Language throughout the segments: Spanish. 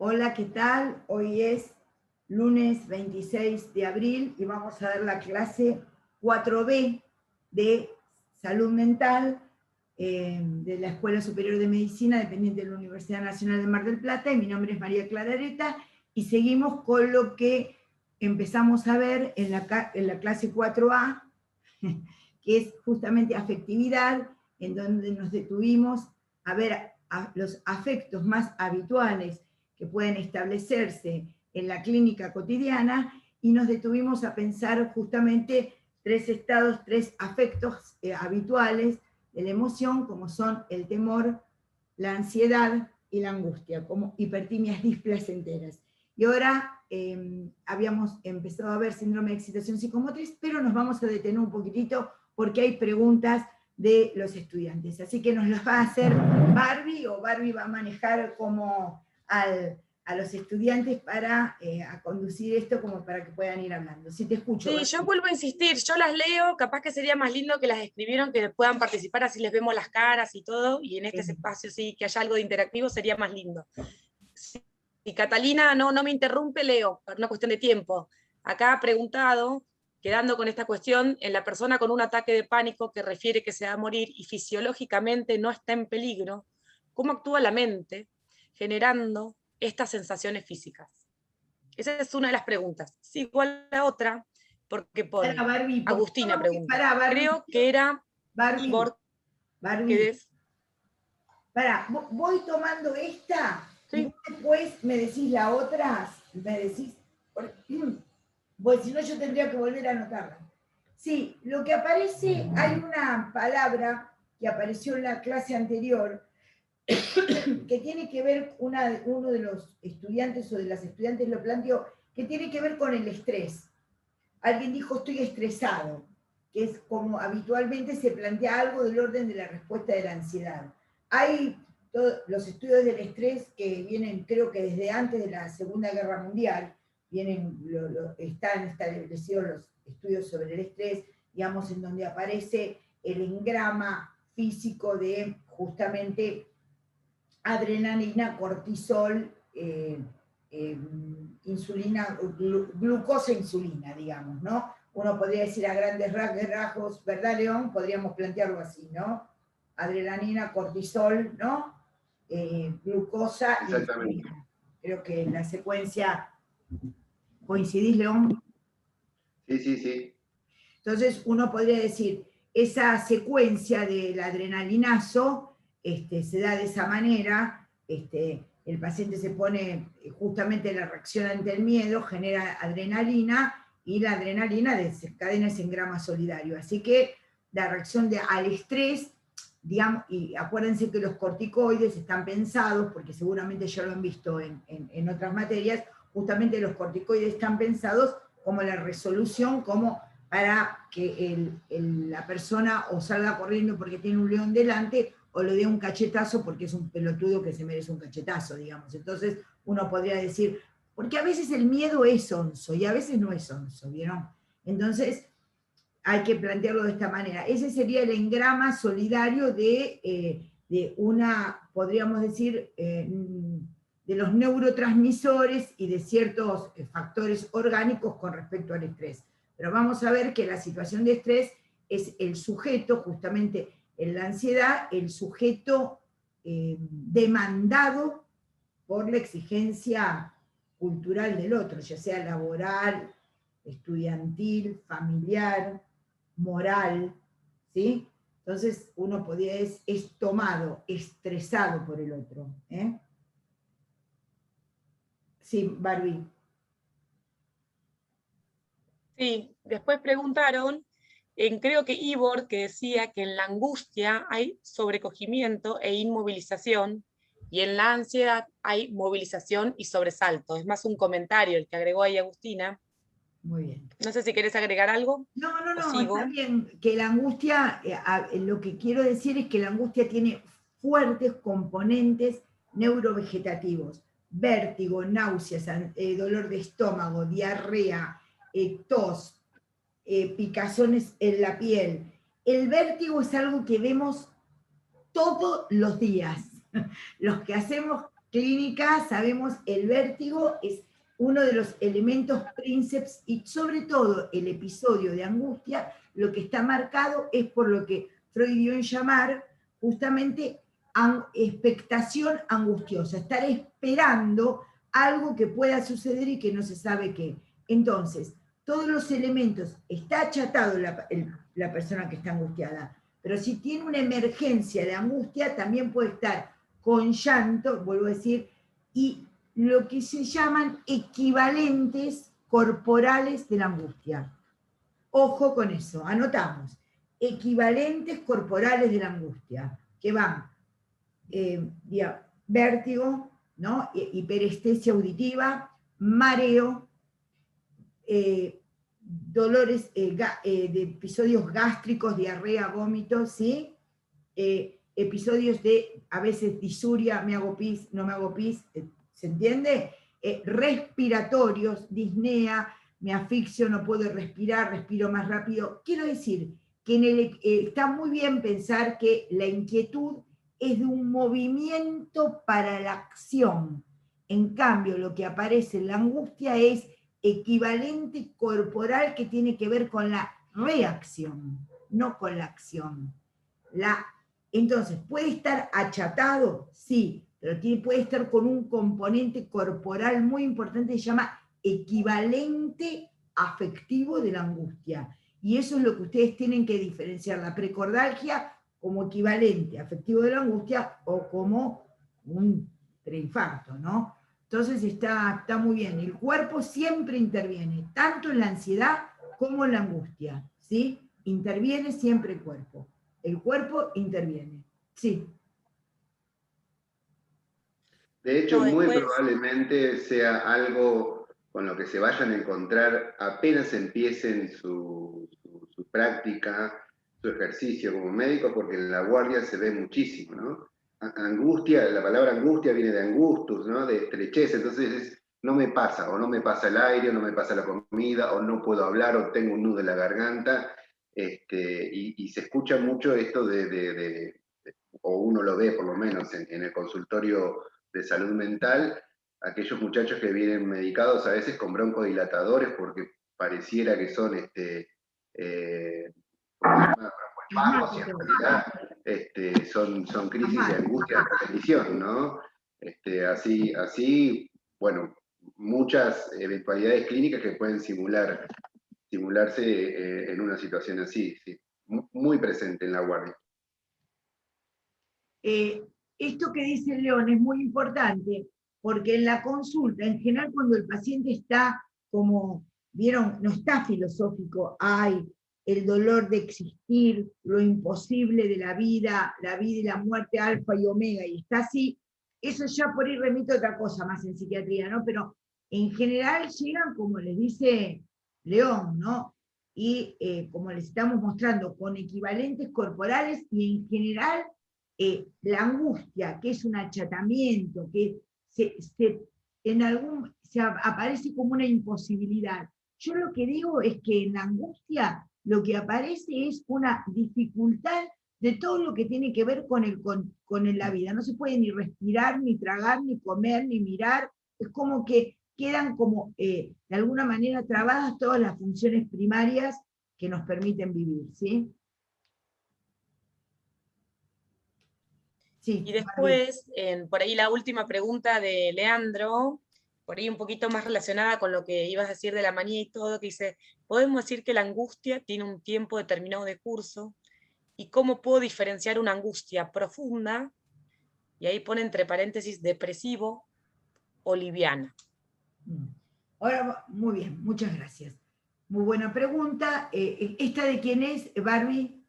Hola, ¿qué tal? Hoy es lunes 26 de abril y vamos a dar la clase 4B de Salud Mental de la Escuela Superior de Medicina, dependiente de la Universidad Nacional de Mar del Plata, y mi nombre es María Clara Areta, y seguimos con lo que empezamos a ver en la clase 4A, que es justamente afectividad, en donde nos detuvimos a ver los afectos más habituales que pueden establecerse en la clínica cotidiana, y nos detuvimos a pensar justamente tres estados, tres afectos habituales de la emoción, como son el temor, la ansiedad y la angustia, como hipertimias displacenteras. Y ahora habíamos empezado a ver síndrome de excitación psicomotriz, pero nos vamos a detener un poquitito porque hay preguntas de los estudiantes. Así que nos las va a hacer Barbie, o Barbie va a manejar como a los estudiantes para a conducir esto, como para que puedan ir hablando. Si te escucho. Sí, Barbie. yo vuelvo a insistir, yo las leo, capaz que sería más lindo que las escribieron, que puedan participar, así les vemos las caras y todo, y en este espacio sí, que haya algo de interactivo, sería más lindo. Si Catalina no me interrumpe, leo, por una cuestión de tiempo. Acá ha preguntado, quedando con esta cuestión, en la persona con un ataque de pánico que refiere que se va a morir y fisiológicamente no está en peligro, ¿cómo actúa la mente generando estas sensaciones físicas? Esa es una de las preguntas. Sí, igual la otra, porque Para pone, Barbie, Agustina pregunta, para Barbie, creo que era Barbie, Ivor, Barbie. que es, Para, voy tomando esta y vos sí, después me decís la otra, me decís, pues si no yo tendría que volver a anotarla. Sí, lo que aparece, hay una palabra que apareció en la clase anterior que tiene que ver, uno de los estudiantes o de las estudiantes lo planteó, que tiene que ver con el estrés. Alguien dijo estoy estresado, que es como habitualmente se plantea algo del orden de la respuesta de la ansiedad. Hay los estudios del estrés que vienen, creo que desde antes de la Segunda Guerra Mundial, están establecidos los estudios sobre el estrés, digamos, en donde aparece el engrama físico de justamente adrenalina, cortisol, insulina, glucosa e insulina, digamos, ¿no? Uno podría decir a grandes rasgos, ¿verdad, León? Podríamos plantearlo así, ¿no? Adrenalina, cortisol, ¿no? Glucosa y insulina. Creo que en la secuencia, ¿coincidís, León? Sí, sí, sí. Entonces uno podría decir, esa secuencia del adrenalinazo se da de esa manera, el paciente se pone justamente la reacción ante el miedo, genera adrenalina, y la adrenalina desencadena ese engrama solidario. Así que la reacción al estrés, digamos, y acuérdense que los corticoides están pensados, porque seguramente ya lo han visto en otras materias, justamente los corticoides están pensados como la resolución, como para que la persona o salga corriendo porque tiene un león delante, o le dé un cachetazo porque es un pelotudo que se merece un cachetazo, digamos. Entonces uno podría decir, porque a veces el miedo es sonso y a veces no es sonso, ¿vieron? Entonces hay que plantearlo de esta manera. Ese sería el engrama solidario de una, podríamos decir, de los neurotransmisores y de ciertos factores orgánicos con respecto al estrés. Pero vamos a ver que la situación de estrés es el sujeto, justamente en la ansiedad, el sujeto demandado por la exigencia cultural del otro, ya sea laboral, estudiantil, familiar, moral, ¿sí? Entonces uno podría es tomado, estresado por el otro. Sí, Barbie. sí. Después preguntaron, creo que Ivor, que decía que en la angustia hay sobrecogimiento e inmovilización, y en la ansiedad hay movilización y sobresalto. Es más un comentario el que agregó ahí Agustina. Muy bien. No sé si querés agregar algo. No, está Sigo. bien. Que la angustia, lo que quiero decir es que la angustia tiene fuertes componentes neurovegetativos. Vértigo, náuseas, dolor de estómago, diarrea, tos, picazones en la piel. El vértigo es algo que vemos todos los días. Los que hacemos clínica sabemos el vértigo es uno de los elementos prínceps y sobre todo el episodio de angustia, lo que está marcado es por lo que Freud dio en llamar justamente expectación angustiosa, estar esperando algo que pueda suceder y que no se sabe qué. Entonces, todos los elementos, está achatado la persona que está angustiada, pero si tiene una emergencia de angustia, también puede estar con llanto, vuelvo a decir, y lo que se llaman equivalentes corporales de la angustia. Ojo con eso, anotamos. Equivalentes corporales de la angustia, que van vértigo, ¿no? Hiperestesia auditiva, mareo, dolores de episodios gástricos, diarrea, vómitos, ¿sí? Episodios de, a veces, disuria, me hago pis, no me hago pis, ¿se entiende? Respiratorios, disnea, me asfixio, no puedo respirar, respiro más rápido. Quiero decir que está muy bien pensar que la inquietud es de un movimiento para la acción. En cambio, lo que aparece en la angustia es equivalente corporal que tiene que ver con la reacción, no con la acción. Entonces, ¿puede estar achatado? Sí, pero puede estar con un componente corporal muy importante que se llama equivalente afectivo de la angustia. Y eso es lo que ustedes tienen que diferenciar, la precordalgia como equivalente afectivo de la angustia o como un preinfarto, ¿no? Entonces está muy bien. El cuerpo siempre interviene, tanto en la ansiedad como en la angustia, ¿sí? Interviene siempre el cuerpo. El cuerpo interviene. Sí. De hecho, No, muy después, probablemente sea algo con lo que se vayan a encontrar apenas empiecen su práctica, su ejercicio como médicos, porque en la guardia se ve muchísimo, ¿no? Angustia, la palabra angustia viene de angustus, ¿no? De estrechez, entonces no me pasa, o no me pasa el aire, o no me pasa la comida, o no puedo hablar, o tengo un nudo en la garganta, y se escucha mucho esto o uno lo ve por lo menos en el consultorio de salud mental, aquellos muchachos que vienen medicados a veces con broncodilatadores porque pareciera que son broncoespasmos y en realidad son crisis de angustia de repetición, ¿no? Así, bueno, muchas eventualidades clínicas que pueden simularse en una situación así, sí, muy presente en la guardia. Esto que dice León es muy importante porque en la consulta, en general, cuando el paciente está como, vieron, no está filosófico, hay el dolor de existir, lo imposible de la vida y la muerte, alfa y omega, y está así, eso ya por ahí remite a otra cosa más en psiquiatría, ¿no? Pero en general llegan, como les dice León, ¿no? Y como les estamos mostrando, con equivalentes corporales y en general la angustia, que es un achatamiento, que aparece como una imposibilidad. Yo lo que digo es que en la angustia lo que aparece es una dificultad de todo lo que tiene que ver con la vida. No se puede ni respirar, ni tragar, ni comer, ni mirar. Es como que quedan como, de alguna manera, trabadas todas las funciones primarias que nos permiten vivir, ¿sí? Sí, y después, por ahí la última pregunta de Leandro, por ahí un poquito más relacionada con lo que ibas a decir de la manía y todo, que dice, podemos decir que la angustia tiene un tiempo determinado de curso, y cómo puedo diferenciar una angustia profunda, y ahí pone entre paréntesis depresivo o liviana. Ahora, muy bien, muchas gracias. Muy buena pregunta. ¿Esta de quién es, Barbie?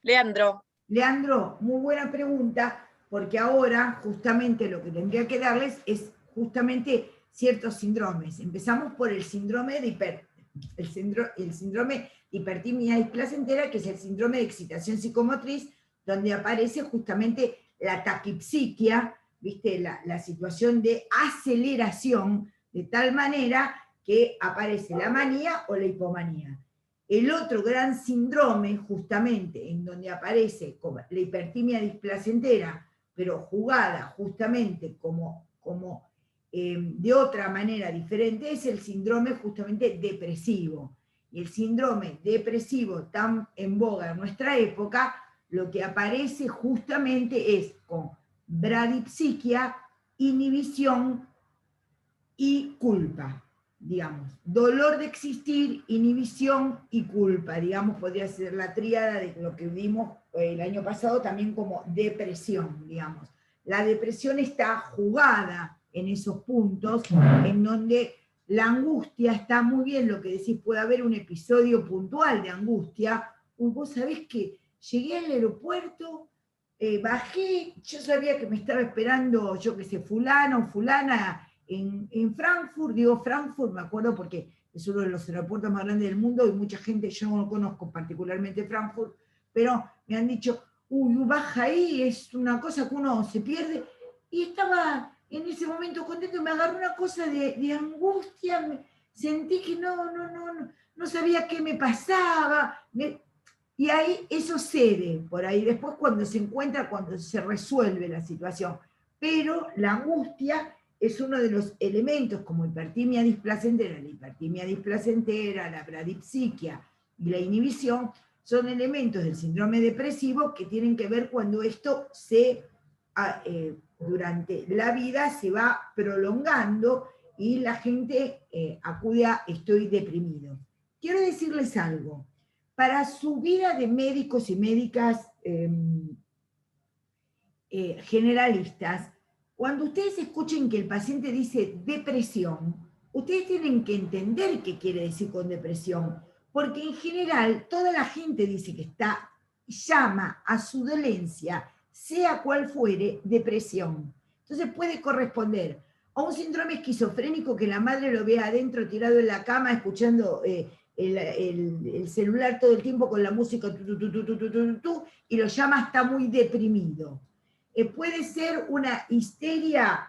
Leandro. Leandro, muy buena pregunta, porque ahora justamente lo que tendría que darles es justamente ciertos síndromes. Empezamos por el síndrome de el síndrome de hipertimia displacentera, que es el síndrome de excitación psicomotriz, donde aparece justamente la taquipsiquia, ¿viste? La situación de aceleración, de tal manera que aparece la manía o la hipomanía. El otro gran síndrome, justamente, en donde aparece la hipertimia displacentera pero jugada justamente como de otra manera diferente, es el síndrome justamente depresivo. Y el síndrome depresivo tan en boga en nuestra época, lo que aparece justamente es con bradipsiquia, inhibición y culpa, digamos. Dolor de existir, inhibición y culpa, digamos, podría ser la tríada de lo que vimos el año pasado también como depresión, digamos. La depresión está jugada en esos puntos en donde la angustia está muy bien, lo que decís, puede haber un episodio puntual de angustia. Vos sabés que llegué al aeropuerto, bajé, yo sabía que me estaba esperando, yo qué sé, fulano o fulana en Frankfurt, digo Frankfurt, me acuerdo porque es uno de los aeropuertos más grandes del mundo y mucha gente, yo no conozco particularmente Frankfurt, pero me han dicho, uy, baja ahí, es una cosa que uno se pierde, y estaba en ese momento contento, me agarró una cosa de angustia, sentí que no sabía qué me pasaba, y ahí eso cede, por ahí después cuando se encuentra, cuando se resuelve la situación, pero la angustia es uno de los elementos como hipertimia displacentera, la bradipsiquia y la inhibición, son elementos del síndrome depresivo que tienen que ver cuando esto durante la vida se va prolongando y la gente acude a estoy deprimido. Quiero decirles algo, para su vida de médicos y médicas generalistas, cuando ustedes escuchen que el paciente dice depresión, ustedes tienen que entender qué quiere decir con depresión, porque en general toda la gente dice que llama a su dolencia, sea cual fuere, depresión. Entonces puede corresponder a un síndrome esquizofrénico que la madre lo vea adentro tirado en la cama escuchando el celular todo el tiempo con la música y lo llama está muy deprimido. Puede ser una histeria,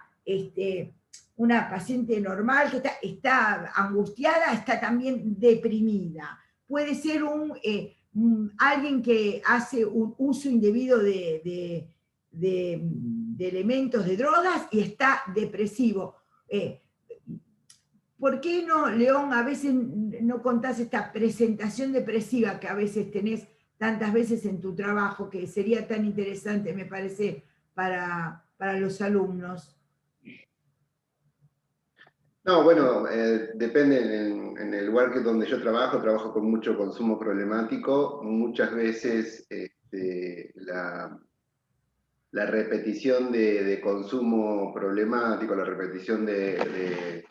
una paciente normal que está angustiada, está también deprimida. Puede ser alguien que hace un uso indebido de elementos de drogas y está depresivo. ¿Por qué no, León, a veces no contás esta presentación depresiva que a veces tenés tantas veces en tu trabajo, que sería tan interesante, me parece, para los alumnos? No, bueno, depende en el lugar donde yo trabajo con mucho consumo problemático. Muchas veces la repetición de consumo problemático, la repetición de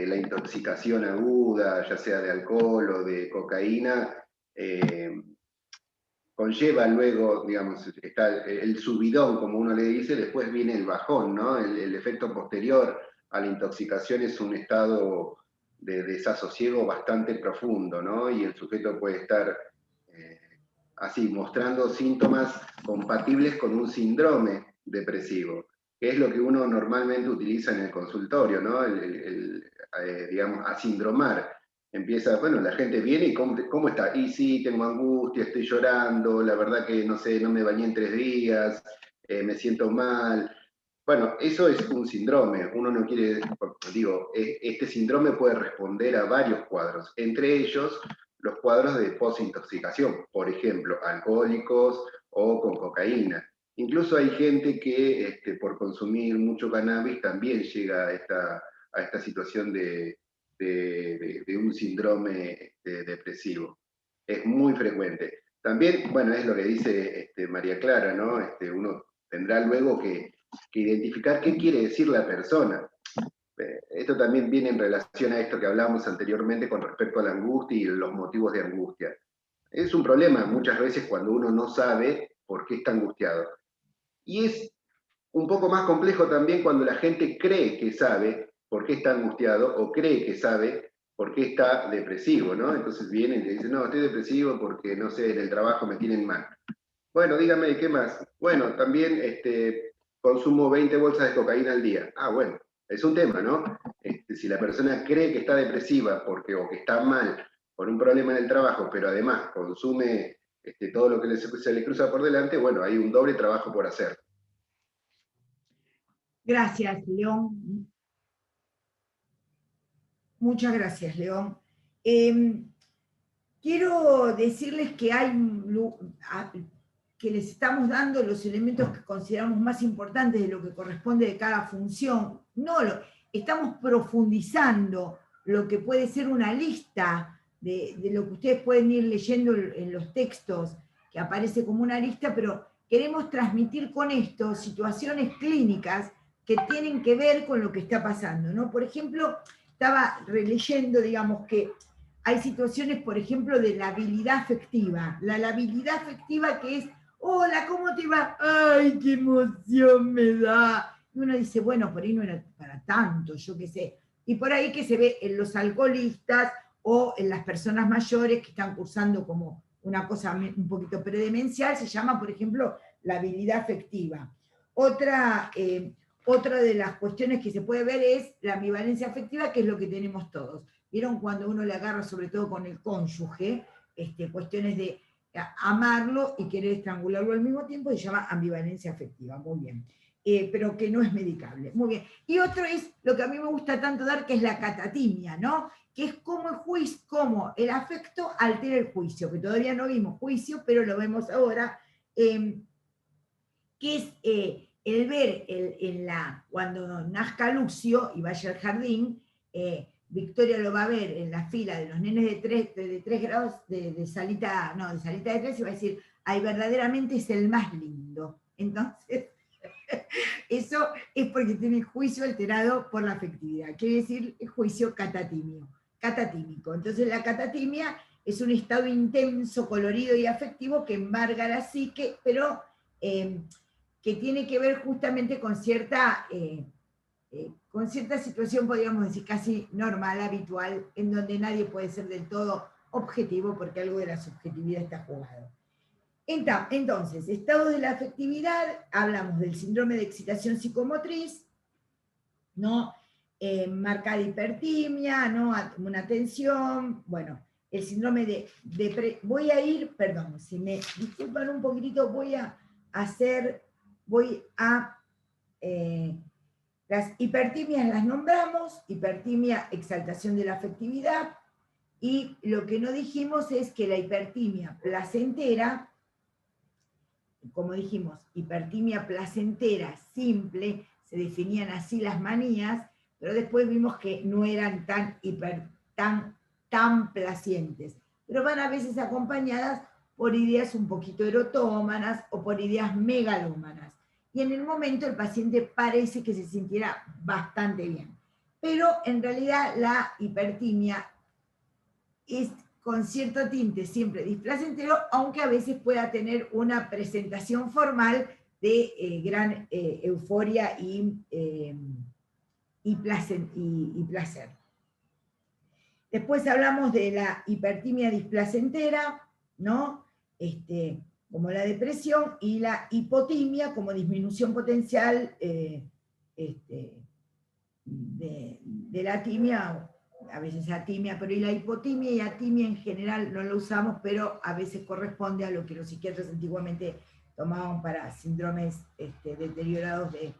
la intoxicación aguda, ya sea de alcohol o de cocaína, conlleva luego, digamos, está el subidón, como uno le dice, después viene el bajón, ¿no? El efecto posterior a la intoxicación es un estado de desasosiego bastante profundo, ¿no? Y el sujeto puede estar así, mostrando síntomas compatibles con un síndrome depresivo, que es lo que uno normalmente utiliza en el consultorio, ¿no? Digamos, asindromar. Empieza, bueno, la gente viene y ¿cómo está? Y sí, tengo angustia, estoy llorando, la verdad que no sé, no me bañé en 3 días, me siento mal. Bueno, eso es un síndrome. Uno no quiere, digo, este síndrome puede responder a varios cuadros, entre ellos los cuadros de posintoxicación, por ejemplo, alcohólicos o con cocaína. Incluso hay gente que por consumir mucho cannabis también llega a esta situación de un síndrome depresivo. Es muy frecuente. También, bueno, es lo que dice María Clara, ¿no? Uno tendrá luego que identificar qué quiere decir la persona. Esto también viene en relación a esto que hablábamos anteriormente con respecto a la angustia y los motivos de angustia. Es un problema muchas veces cuando uno no sabe por qué está angustiado. Y es un poco más complejo también cuando la gente cree que sabe por qué está angustiado o cree que sabe por qué está depresivo, ¿no? Entonces vienen y te dicen, no, estoy depresivo porque, no sé, en el trabajo me tienen mal. Bueno, dígame, ¿qué más? Bueno, también consumo 20 bolsas de cocaína al día. Ah, bueno, es un tema, ¿no? Si la persona cree que está depresiva o que está mal por un problema en el trabajo, pero además consume todo lo que se le cruza por delante, bueno, hay un doble trabajo por hacer. Gracias, León. Muchas gracias, León. Quiero decirles que que les estamos dando los elementos que consideramos más importantes de lo que corresponde de cada función. Estamos profundizando lo que puede ser una lista de lo que ustedes pueden ir leyendo en los textos, que aparece como una lista, pero queremos transmitir con esto situaciones clínicas que tienen que ver con lo que está pasando, ¿no? Por ejemplo, estaba releyendo, digamos, que hay situaciones, por ejemplo, de labilidad afectiva. La labilidad afectiva que es, hola, ¿cómo te va? ¡Ay, qué emoción me da! Y uno dice, bueno, por ahí no era para tanto, yo qué sé. Y por ahí que se ve en los alcoholistas o en las personas mayores que están cursando como una cosa un poquito predemencial, se llama, por ejemplo, la habilidad afectiva. Otra de las cuestiones que se puede ver es la ambivalencia afectiva, que es lo que tenemos todos. ¿Vieron cuando uno le agarra, sobre todo con el cónyuge, cuestiones de amarlo y querer estrangularlo al mismo tiempo? Se llama ambivalencia afectiva, muy bien. Pero que no es medicable, muy bien. Y otro es lo que a mí me gusta tanto dar, que es la catatimia, ¿no? Que es cómo el afecto altera el juicio, que todavía no vimos juicio, pero lo vemos ahora, que es el ver cuando nazca Lucio y vaya al jardín, Victoria lo va a ver en la fila de los nenes de 3 grados de salita de 3, y va a decir, ay, verdaderamente es el más lindo. Entonces, eso es porque tiene juicio alterado por la afectividad, quiere decir juicio catatímico. Entonces la catatimia es un estado intenso, colorido y afectivo que embarga la psique, pero que tiene que ver justamente con cierta situación, podríamos decir, casi normal, habitual, en donde nadie puede ser del todo objetivo porque algo de la subjetividad está jugado. Entonces, estados de la afectividad, hablamos del síndrome de excitación psicomotriz, ¿no? Marcada hipertimia, ¿no? Una tensión, bueno, el síndrome de voy a ir, perdón, si me disculpan un poquitito, las hipertimias las nombramos, hipertimia, exaltación de la afectividad, y lo que no dijimos es que la hipertimia placentera, como dijimos, hipertimia placentera simple, se definían así las manías, pero después vimos que no eran tan placientes, pero van a veces acompañadas por ideas un poquito erotómanas o por ideas megalómanas. Y en el momento el paciente parece que se sintiera bastante bien. Pero en realidad la hipertimia es con cierto tinte siempre displacentero, aunque a veces pueda tener una presentación formal de gran euforia y placer. Después hablamos de la hipertimia displacentera, ¿no? Como la depresión, y la hipotimia como disminución potencial de la timia, a veces atimia, pero y la hipotimia y atimia en general no lo usamos, pero a veces corresponde a lo que los psiquiatras antiguamente tomaban para síndromes deteriorados de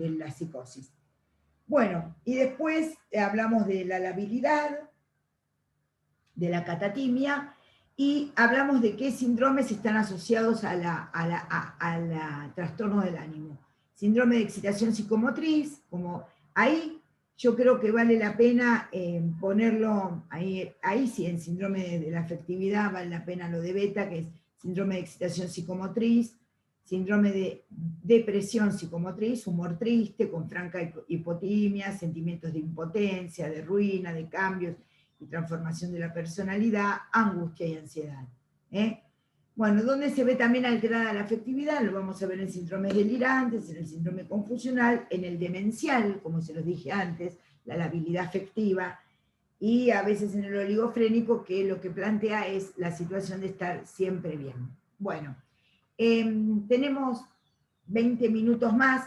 la psicosis. Bueno, y después hablamos de la labilidad, de la catatimia, y hablamos de qué síndromes están asociados a la trastorno del ánimo. Síndrome de excitación psicomotriz, como ahí yo creo que vale la pena ponerlo, ahí sí, en síndrome de la afectividad vale la pena lo de beta, que es síndrome de excitación psicomotriz, síndrome de depresión psicomotriz, humor triste, con franca hipotimia, sentimientos de impotencia, de ruina, de cambios y transformación de la personalidad, angustia y ansiedad. Bueno, donde se ve también alterada la afectividad, lo vamos a ver en síndromes delirantes, en el síndrome confusional, en el demencial, como se los dije antes, la labilidad afectiva, y a veces en el oligofrénico, que lo que plantea es la situación de estar siempre bien. Bueno, tenemos 20 minutos más,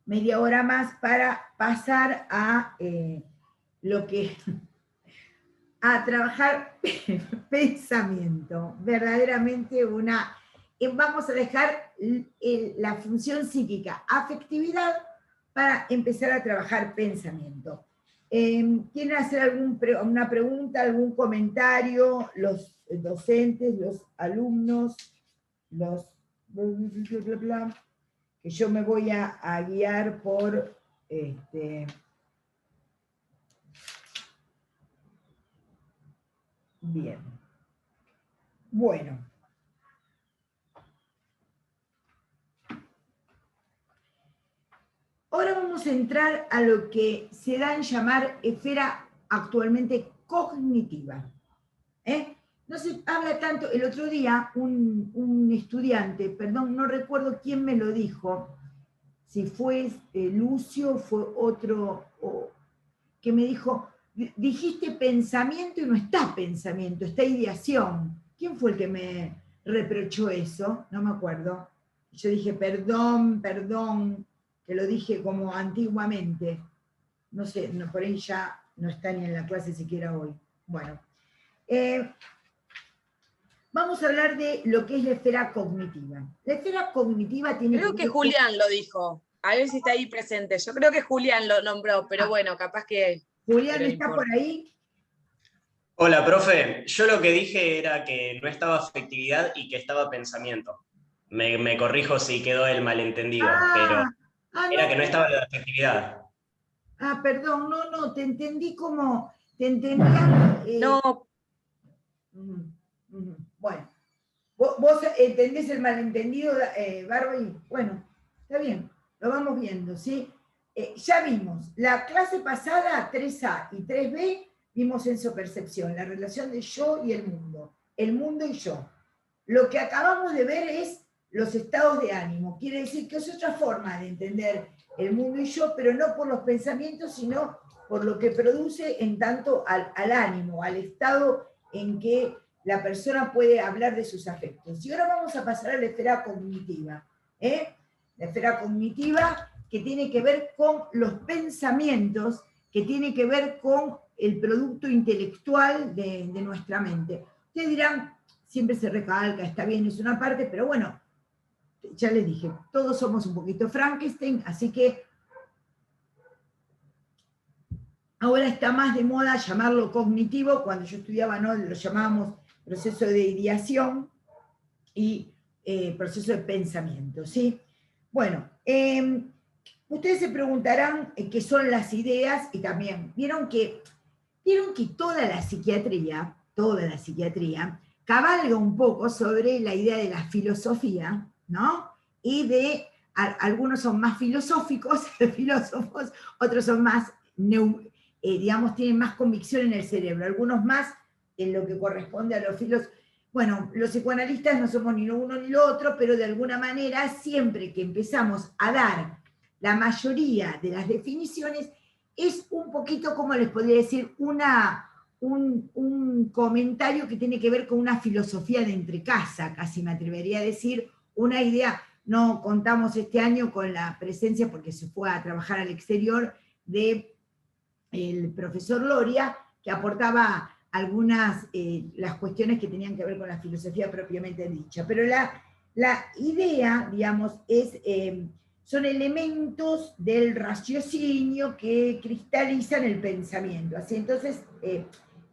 media hora más, para pasar a a trabajar pensamiento, verdaderamente vamos a dejar la función psíquica, afectividad, para empezar a trabajar pensamiento. ¿Quieren hacer alguna pregunta, algún comentario? Los docentes, los alumnos, los... que yo me voy a guiar por... Bien. Bueno. Ahora vamos a entrar a lo que se da en llamar esfera actualmente cognitiva. No se habla tanto, el otro día un estudiante, perdón, no recuerdo quién me lo dijo, si fue Lucio o fue otro, que me dijo, dijiste pensamiento y no está pensamiento, está ideación. ¿Quién fue el que me reprochó eso? No me acuerdo. Yo dije, perdón, que lo dije como antiguamente. No sé, por ahí ya no está ni en la clase siquiera hoy. Bueno. Vamos a hablar de lo que es la esfera cognitiva. La esfera cognitiva tiene... Creo que Julián lo dijo. A ver si está ahí presente. Yo creo que Julián lo nombró, pero bueno, capaz que... Julián, ¿está por ahí? Hola, profe. Yo lo que dije era que no estaba afectividad y que estaba pensamiento. Me corrijo si quedó el malentendido, pero era que no estaba la afectividad. Perdón, no, te entendí como... Te entendía... No. Bueno, ¿vos entendés el malentendido, Barbie? Bueno, está bien, lo vamos viendo, ¿sí? Ya vimos, la clase pasada, 3A y 3B, vimos sensopercepción, la relación de yo y el mundo y yo. Lo que acabamos de ver es los estados de ánimo, quiere decir que es otra forma de entender el mundo y yo, pero no por los pensamientos, sino por lo que produce en tanto al ánimo, al estado en que la persona puede hablar de sus afectos. Y ahora vamos a pasar a la esfera cognitiva. La esfera cognitiva que tiene que ver con los pensamientos, que tiene que ver con el producto intelectual de nuestra mente. Ustedes dirán, siempre se recalca, está bien, es una parte, pero bueno, ya les dije, todos somos un poquito Frankenstein, así que ahora está más de moda llamarlo cognitivo. Cuando yo estudiaba, ¿no?, lo llamábamos proceso de ideación y proceso de pensamiento, ¿sí? Bueno, ustedes se preguntarán qué son las ideas, y también vieron que toda la psiquiatría cabalga un poco sobre la idea de la filosofía, ¿no? Y algunos son más filosóficos, filósofos, otros son más, digamos, tienen más convicción en el cerebro, algunos más en lo que corresponde a los filósofos. Bueno, los psicoanalistas no somos ni lo uno ni lo otro, pero de alguna manera, siempre que empezamos a dar la mayoría de las definiciones, es un poquito, como les podría decir, un comentario que tiene que ver con una filosofía de entrecasa, casi me atrevería a decir, una idea. No contamos este año con la presencia, porque se fue a trabajar al exterior, del profesor Loria, que aportaba algunas, las cuestiones que tenían que ver con la filosofía propiamente dicha. Pero la idea, digamos, son elementos del raciocinio que cristalizan el pensamiento. Así, entonces, ¿qué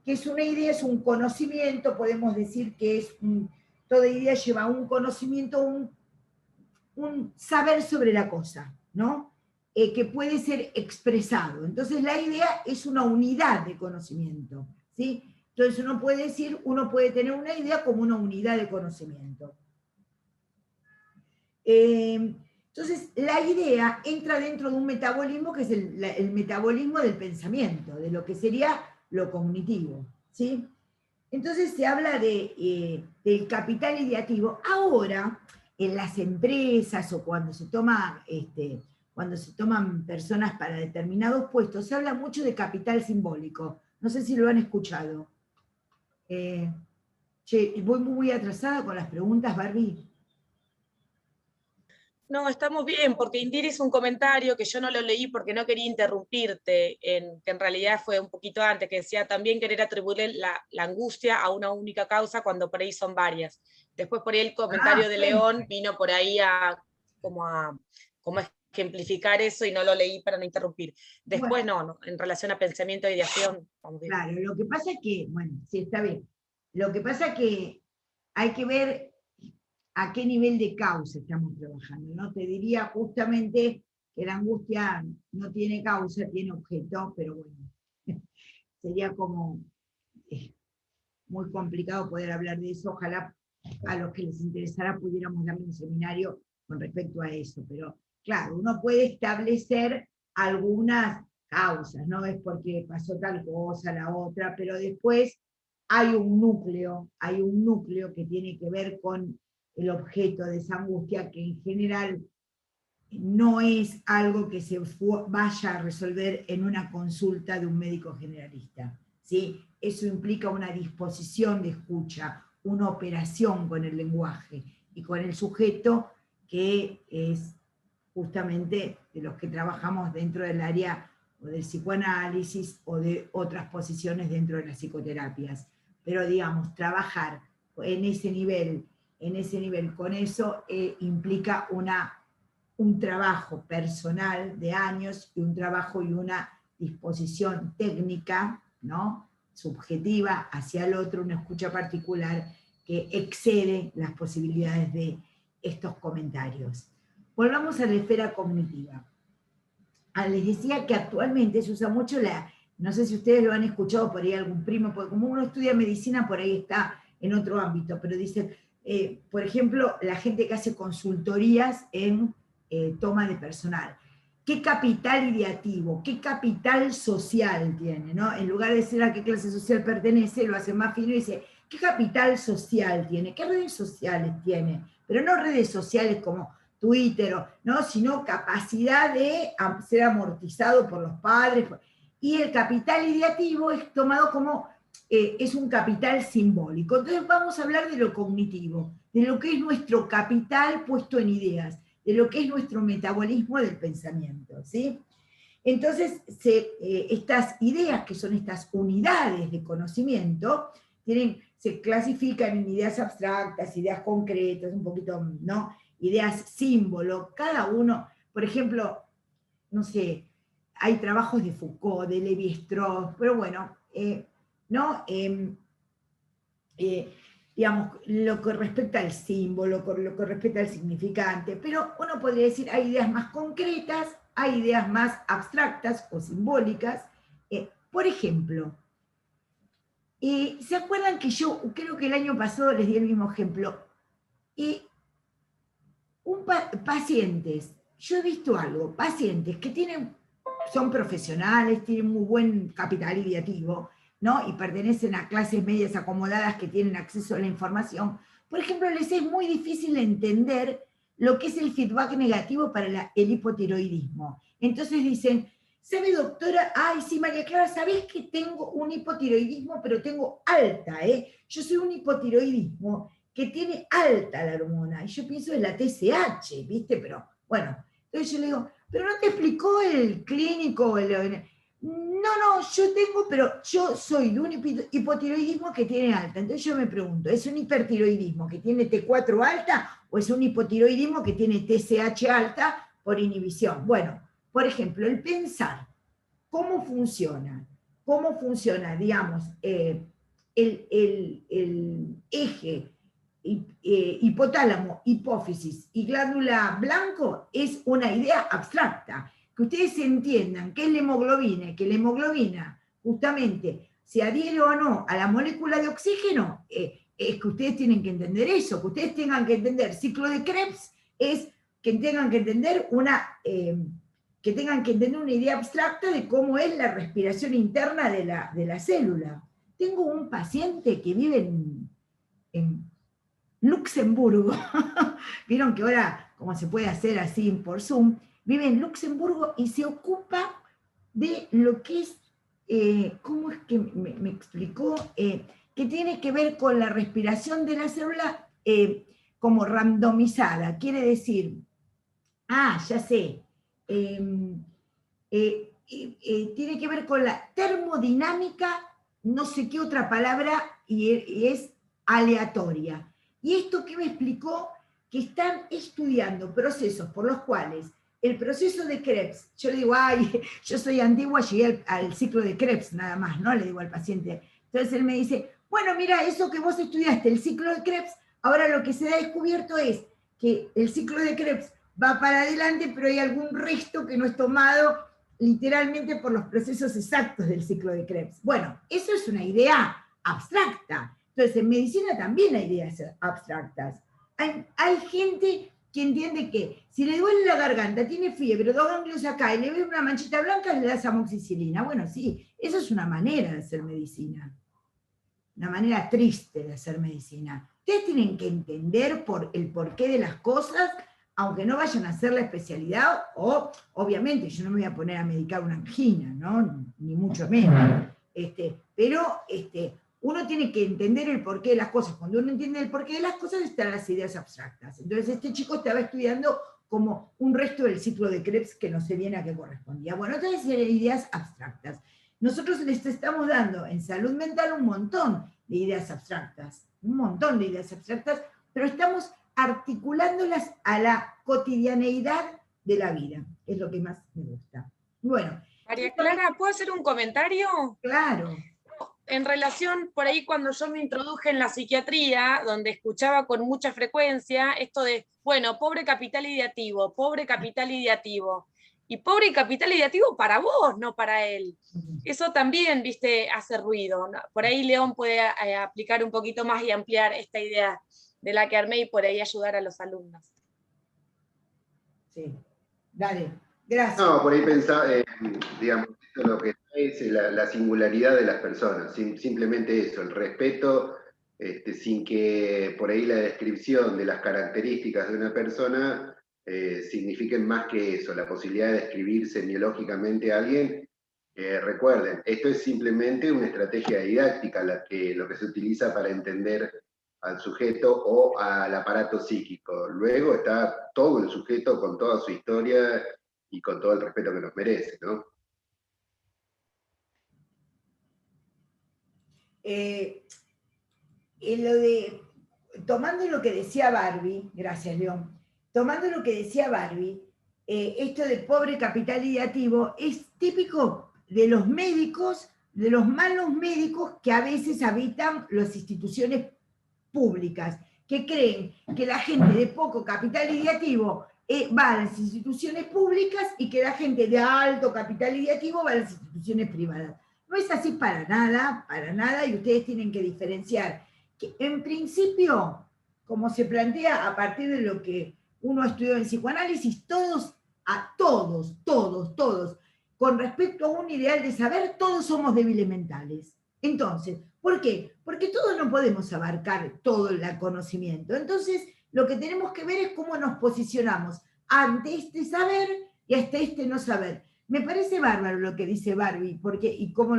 es una idea? Es un conocimiento, podemos decir que toda idea lleva un conocimiento, un saber sobre la cosa, ¿no? Que puede ser expresado. Entonces la idea es una unidad de conocimiento, ¿sí? Entonces uno puede tener una idea como una unidad de conocimiento. Entonces la idea entra dentro de un metabolismo que es el metabolismo del pensamiento, de lo que sería lo cognitivo, ¿sí? Entonces se habla del capital ideativo. Ahora, en las empresas o cuando se toman personas para determinados puestos, se habla mucho de capital simbólico. No sé si lo han escuchado. Voy muy atrasada con las preguntas, Barbie. No, estamos bien, porque Indira hizo un comentario que yo no lo leí porque no quería interrumpirte, que en realidad fue un poquito antes, que decía también querer atribuirle la angustia a una única causa cuando por ahí son varias. Después por ahí el comentario de León vino por ahí como a ejemplificar eso y no lo leí para no interrumpir. Después no, en relación a pensamiento e ideación, vamos bien. Claro, lo que pasa es que, bueno, sí, está bien. Lo que pasa es que hay que ver a qué nivel de causa estamos trabajando, ¿no? Te diría justamente que la angustia no tiene causa, tiene objeto, pero bueno, sería como muy complicado poder hablar de eso. Ojalá a los que les interesara pudiéramos darle un seminario con respecto a eso, pero claro, uno puede establecer algunas causas, no es porque pasó tal cosa, la otra, pero después hay un núcleo que tiene que ver con el objeto de esa angustia, que en general no es algo que se vaya a resolver en una consulta de un médico generalista, ¿sí? Eso implica una disposición de escucha, una operación con el lenguaje y con el sujeto, que es justamente de los que trabajamos dentro del área o del psicoanálisis o de otras posiciones dentro de las psicoterapias. Pero digamos, trabajar en ese nivel con eso implica un trabajo personal de años y un trabajo y una disposición técnica, ¿no?, subjetiva hacia el otro, una escucha particular que excede las posibilidades de estos comentarios. Volvamos a la esfera cognitiva. Les decía que actualmente se usa mucho no sé si ustedes lo han escuchado por ahí algún primo, porque como uno estudia medicina, por ahí está en otro ámbito, pero dice, por ejemplo, la gente que hace consultorías en toma de personal. ¿Qué capital ideativo, qué capital social tiene, ¿no? En lugar de decir a qué clase social pertenece, lo hace más fino y dice, ¿qué capital social tiene? ¿Qué redes sociales tiene? Pero no redes sociales como Twitter, ¿no?, sino capacidad de ser amortizado por los padres. Y el capital ideativo es tomado como, es un capital simbólico. Entonces vamos a hablar de lo cognitivo, de lo que es nuestro capital puesto en ideas, de lo que es nuestro metabolismo del pensamiento, ¿sí? Entonces, estas ideas, que son estas unidades de conocimiento, se clasifican en ideas abstractas, ideas concretas, un poquito, ¿no?, ideas símbolo, cada uno, por ejemplo, no sé, hay trabajos de Foucault, de Lévi-Strauss, pero bueno, ¿no? Digamos, lo que respecta al símbolo, lo que respecta al significante, pero uno podría decir, hay ideas más concretas, hay ideas más abstractas o simbólicas. Por ejemplo, ¿se acuerdan que yo creo que el año pasado les di el mismo ejemplo? Pacientes, yo he visto algo, pacientes que son profesionales, tienen muy buen capital ideativo, ¿no?, y pertenecen a clases medias acomodadas que tienen acceso a la información. Por ejemplo, les es muy difícil entender lo que es el feedback negativo para el hipotiroidismo. Entonces dicen, ¿sabe, doctora? Ay, sí, María Clara, ¿sabés que tengo un hipotiroidismo, pero tengo alta, Yo soy un hipotiroidismo que tiene alta la hormona, y yo pienso en la TSH, ¿viste? Pero, bueno, entonces yo le digo, ¿pero no te explicó el clínico? No, pero yo soy de un hipotiroidismo que tiene alta. Entonces yo me pregunto, ¿es un hipertiroidismo que tiene T4 alta o es un hipotiroidismo que tiene TSH alta por inhibición? Bueno, por ejemplo, el pensar, ¿cómo funciona? ¿Cómo funciona, digamos, el eje hipotálamo, hipófisis y glándula blanco? Es una idea abstracta. Que ustedes entiendan qué es la hemoglobina, que la hemoglobina justamente se adhiere o no a la molécula de oxígeno, es que ustedes tienen que entender eso, que ustedes tengan que entender ciclo de Krebs, es que tengan que entender una idea abstracta de cómo es la respiración interna de la célula. Tengo un paciente que vive en Luxemburgo, vieron que ahora, como se puede hacer así por Zoom, vive en Luxemburgo y se ocupa de lo que es, ¿cómo es que me explicó? Que tiene que ver con la respiración de la célula como randomizada, quiere decir Ya sé. Tiene que ver con la termodinámica, no sé qué otra palabra, y es aleatoria. Y esto que me explicó, que están estudiando procesos por los cuales el proceso de Krebs, yo le digo, yo soy antigua, llegué al ciclo de Krebs nada más, ¿no? Le digo al paciente. Entonces él me dice, bueno, mira, eso que vos estudiaste, el ciclo de Krebs, ahora lo que se ha descubierto es que el ciclo de Krebs va para adelante, pero hay algún resto que no es tomado literalmente por los procesos exactos del ciclo de Krebs. Bueno, eso es una idea abstracta. Entonces, en medicina también hay ideas abstractas. Hay gente que entiende que si le duele la garganta, tiene fiebre, 2 ganglios acá, y le ve una manchita blanca, le das amoxicilina. Bueno, sí, eso es una manera de hacer medicina. Una manera triste de hacer medicina. Ustedes tienen que entender el porqué de las cosas, aunque no vayan a hacer la especialidad, o obviamente yo no me voy a poner a medicar una angina, ¿no? Ni mucho menos. Pero uno tiene que entender el porqué de las cosas. Cuando uno entiende el porqué de las cosas, están las ideas abstractas. Entonces este chico estaba estudiando como un resto del ciclo de Krebs que no sé bien a qué correspondía. Bueno, otras ideas abstractas. Nosotros les estamos dando en salud mental un montón de ideas abstractas, pero estamos articulándolas a la cotidianeidad de la vida, es lo que más me gusta. Bueno. María Clara, ¿puedo hacer un comentario? Claro. En relación, por ahí cuando yo me introduje en la psiquiatría, donde escuchaba con mucha frecuencia esto de, bueno, pobre capital ideativo, pobre capital ideativo. Y pobre capital ideativo para vos, no para él. Eso también, viste, hace ruido, ¿no? Por ahí León puede aplicar un poquito más y ampliar esta idea de la que armé y por ahí ayudar a los alumnos. Sí, dale, gracias. No, por ahí pensaba, digamos, lo que es la singularidad de las personas, simplemente eso, el respeto, sin que por ahí la descripción de las características de una persona signifiquen más que eso, la posibilidad de describir semiológicamente a alguien. Recuerden, esto es simplemente una estrategia didáctica, lo que se utiliza para entender al sujeto o al aparato psíquico. Luego está todo el sujeto con toda su historia y con todo el respeto que nos merece, ¿no? Tomando lo que decía Barbie, gracias León, tomando lo que decía Barbie, esto de pobre capital ideativo es típico de los médicos, de los malos médicos que a veces habitan las instituciones públicas, que creen que la gente de poco capital ideativo va a las instituciones públicas y que la gente de alto capital ideativo va a las instituciones privadas. No es así para nada, y ustedes tienen que diferenciar que en principio, como se plantea a partir de lo que uno estudió en psicoanálisis, todos, con respecto a un ideal de saber, todos somos débiles mentales. Entonces, ¿por qué? Porque todos no podemos abarcar todo el conocimiento. Entonces, lo que tenemos que ver es cómo nos posicionamos ante este saber y ante este no saber. Me parece bárbaro lo que dice Barbie, y cómo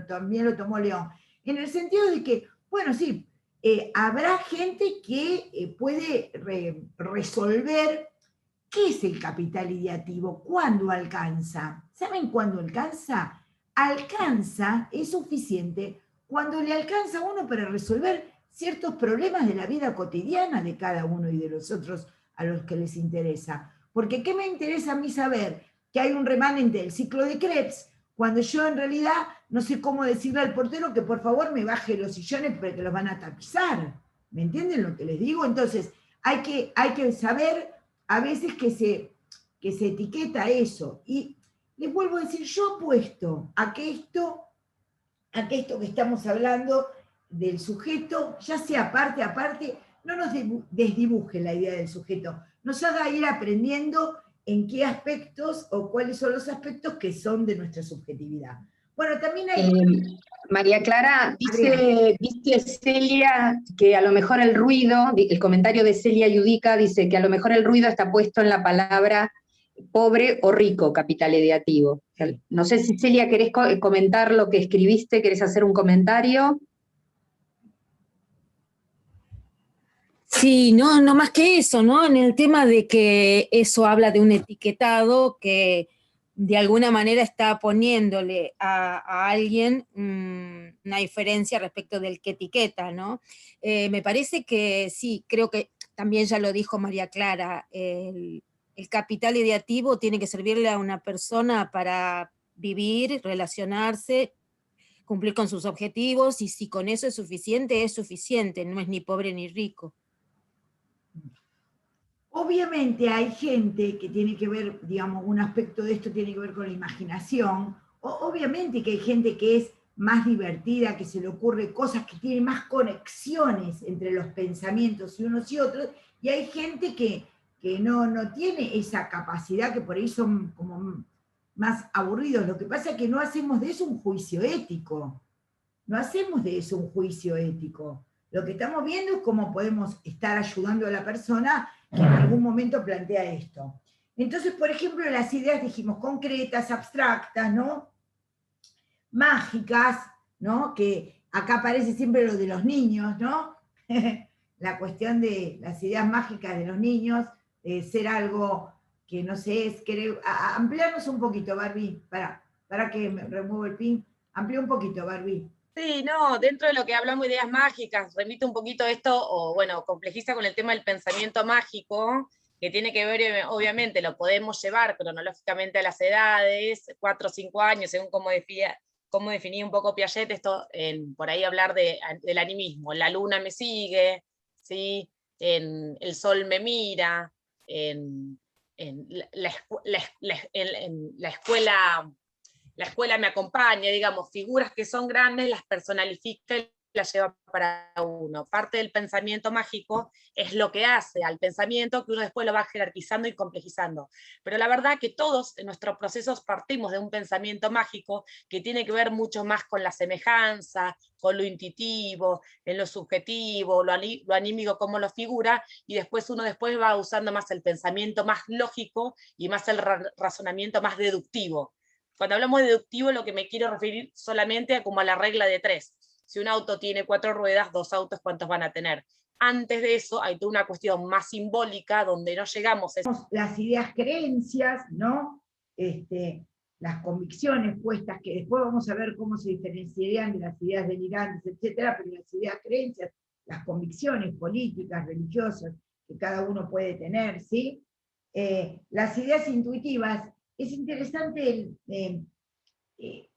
también lo tomó León, en el sentido de que, bueno, sí, habrá gente que puede resolver qué es el capital ideativo, cuándo alcanza. ¿Saben cuándo alcanza? Alcanza, es suficiente, cuando le alcanza a uno para resolver ciertos problemas de la vida cotidiana de cada uno y de los otros a los que les interesa. Porque ¿qué me interesa a mí saber que hay un remanente del ciclo de Krebs cuando yo en realidad no sé cómo decirle al portero que por favor me baje los sillones porque los van a tapizar? ¿Me entienden lo que les digo? Entonces, hay que saber a veces que se etiqueta eso. Y les vuelvo a decir, yo apuesto a que esto que estamos hablando del sujeto, ya sea parte a parte, no nos desdibuje la idea del sujeto, nos haga ir aprendiendo en qué aspectos o cuáles son los aspectos que son de nuestra subjetividad. Bueno, también hay... María Clara, dice Celia que a lo mejor el ruido, el comentario de Celia Yudica dice que a lo mejor el ruido está puesto en la palabra pobre o rico, capital ideativo. No sé si Celia querés comentar lo que escribiste, querés hacer un comentario. Sí, no más que eso, ¿no? En el tema de que eso habla de un etiquetado que de alguna manera está poniéndole a alguien una diferencia respecto del que etiqueta, ¿no? Me parece que sí, creo que también ya lo dijo María Clara, el capital ideativo tiene que servirle a una persona para vivir, relacionarse, cumplir con sus objetivos, y si con eso es suficiente, no es ni pobre ni rico. Obviamente hay gente que tiene que ver, digamos, un aspecto de esto tiene que ver con la imaginación. Obviamente que hay gente que es más divertida, que se le ocurre cosas, que tiene más conexiones entre los pensamientos y unos y otros, y hay gente que no tiene esa capacidad, que por ahí son como más aburridos. Lo que pasa es que no hacemos de eso un juicio ético. No hacemos de eso un juicio ético. Lo que estamos viendo es cómo podemos estar ayudando a la persona que en algún momento plantea esto. Entonces, por ejemplo, las ideas, dijimos, concretas, abstractas, ¿no? Mágicas, ¿no? Que acá aparece siempre lo de los niños, ¿no? La cuestión de las ideas mágicas de los niños, ser algo que no sé, es querer... Ampliarnos un poquito, Barbie, para que me remuevo el pin. Amplía un poquito, Barbie. Sí, no, dentro de lo que hablamos de ideas mágicas, remite un poquito esto, o bueno, complejiza con el tema del pensamiento mágico, que tiene que ver, obviamente, lo podemos llevar cronológicamente a las edades, 4 o 5 años, según cómo definía un poco Piaget, esto, por ahí hablar del animismo, la luna me sigue, ¿sí? El sol me mira, en la escuela me acompaña, digamos, figuras que son grandes, las personalifica y las lleva para uno. Parte del pensamiento mágico es lo que hace al pensamiento, que uno después lo va jerarquizando y complejizando. Pero la verdad que todos en nuestros procesos partimos de un pensamiento mágico que tiene que ver mucho más con la semejanza, con lo intuitivo, en lo subjetivo, lo anímico, cómo lo figura, y después uno va usando más el pensamiento más lógico y más el razonamiento más deductivo. Cuando hablamos de deductivo, lo que me quiero referir solamente a como a la regla de 3. Si un auto tiene 4 ruedas, 2 autos, ¿cuántos van a tener? Antes de eso hay toda una cuestión más simbólica donde no llegamos a las ideas creencias, ¿no? Las convicciones puestas, que después vamos a ver cómo se diferenciarían de las ideas delirantes, etcétera, pero las ideas creencias, las convicciones políticas, religiosas, que cada uno puede tener, ¿sí? Las ideas intuitivas, es interesante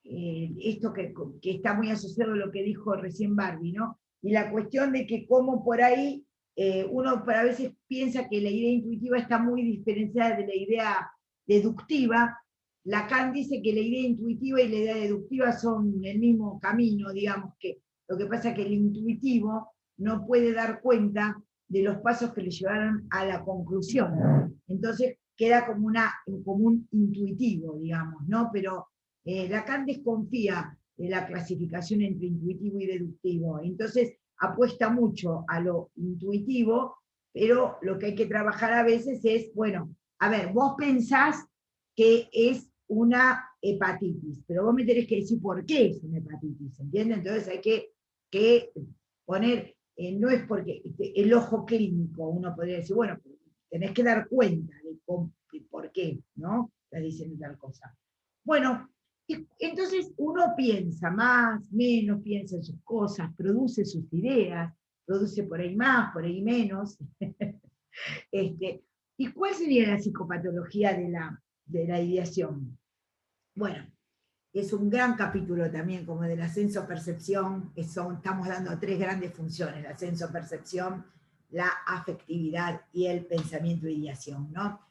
esto que está muy asociado a lo que dijo recién Barbie, ¿no? Y la cuestión de que como por ahí uno a veces piensa que la idea intuitiva está muy diferenciada de la idea deductiva. Lacan dice que la idea intuitiva y la idea deductiva son el mismo camino, digamos, que lo que pasa es que el intuitivo no puede dar cuenta de los pasos que le llevaron a la conclusión. Entonces queda como un intuitivo, digamos, ¿no? Pero Lacan desconfía de la clasificación entre intuitivo y deductivo. Entonces apuesta mucho a lo intuitivo, pero lo que hay que trabajar a veces es, bueno, a ver, vos pensás que es una hepatitis, pero vos me tenés que decir por qué es una hepatitis, ¿entiendes? Entonces hay que poner, no es porque el ojo clínico, uno podría decir, bueno, tenés que dar cuenta de por qué, ¿no? Estás diciendo tal cosa. Bueno, entonces uno piensa más, menos, piensa en sus cosas, produce sus ideas, produce por ahí más, por ahí menos. ¿Y cuál sería la psicopatología de la ideación? Bueno, es un gran capítulo también, como del ascenso-percepción, estamos dando 3 grandes funciones, la ascenso-percepción, la afectividad y el pensamiento-ideación, ¿no?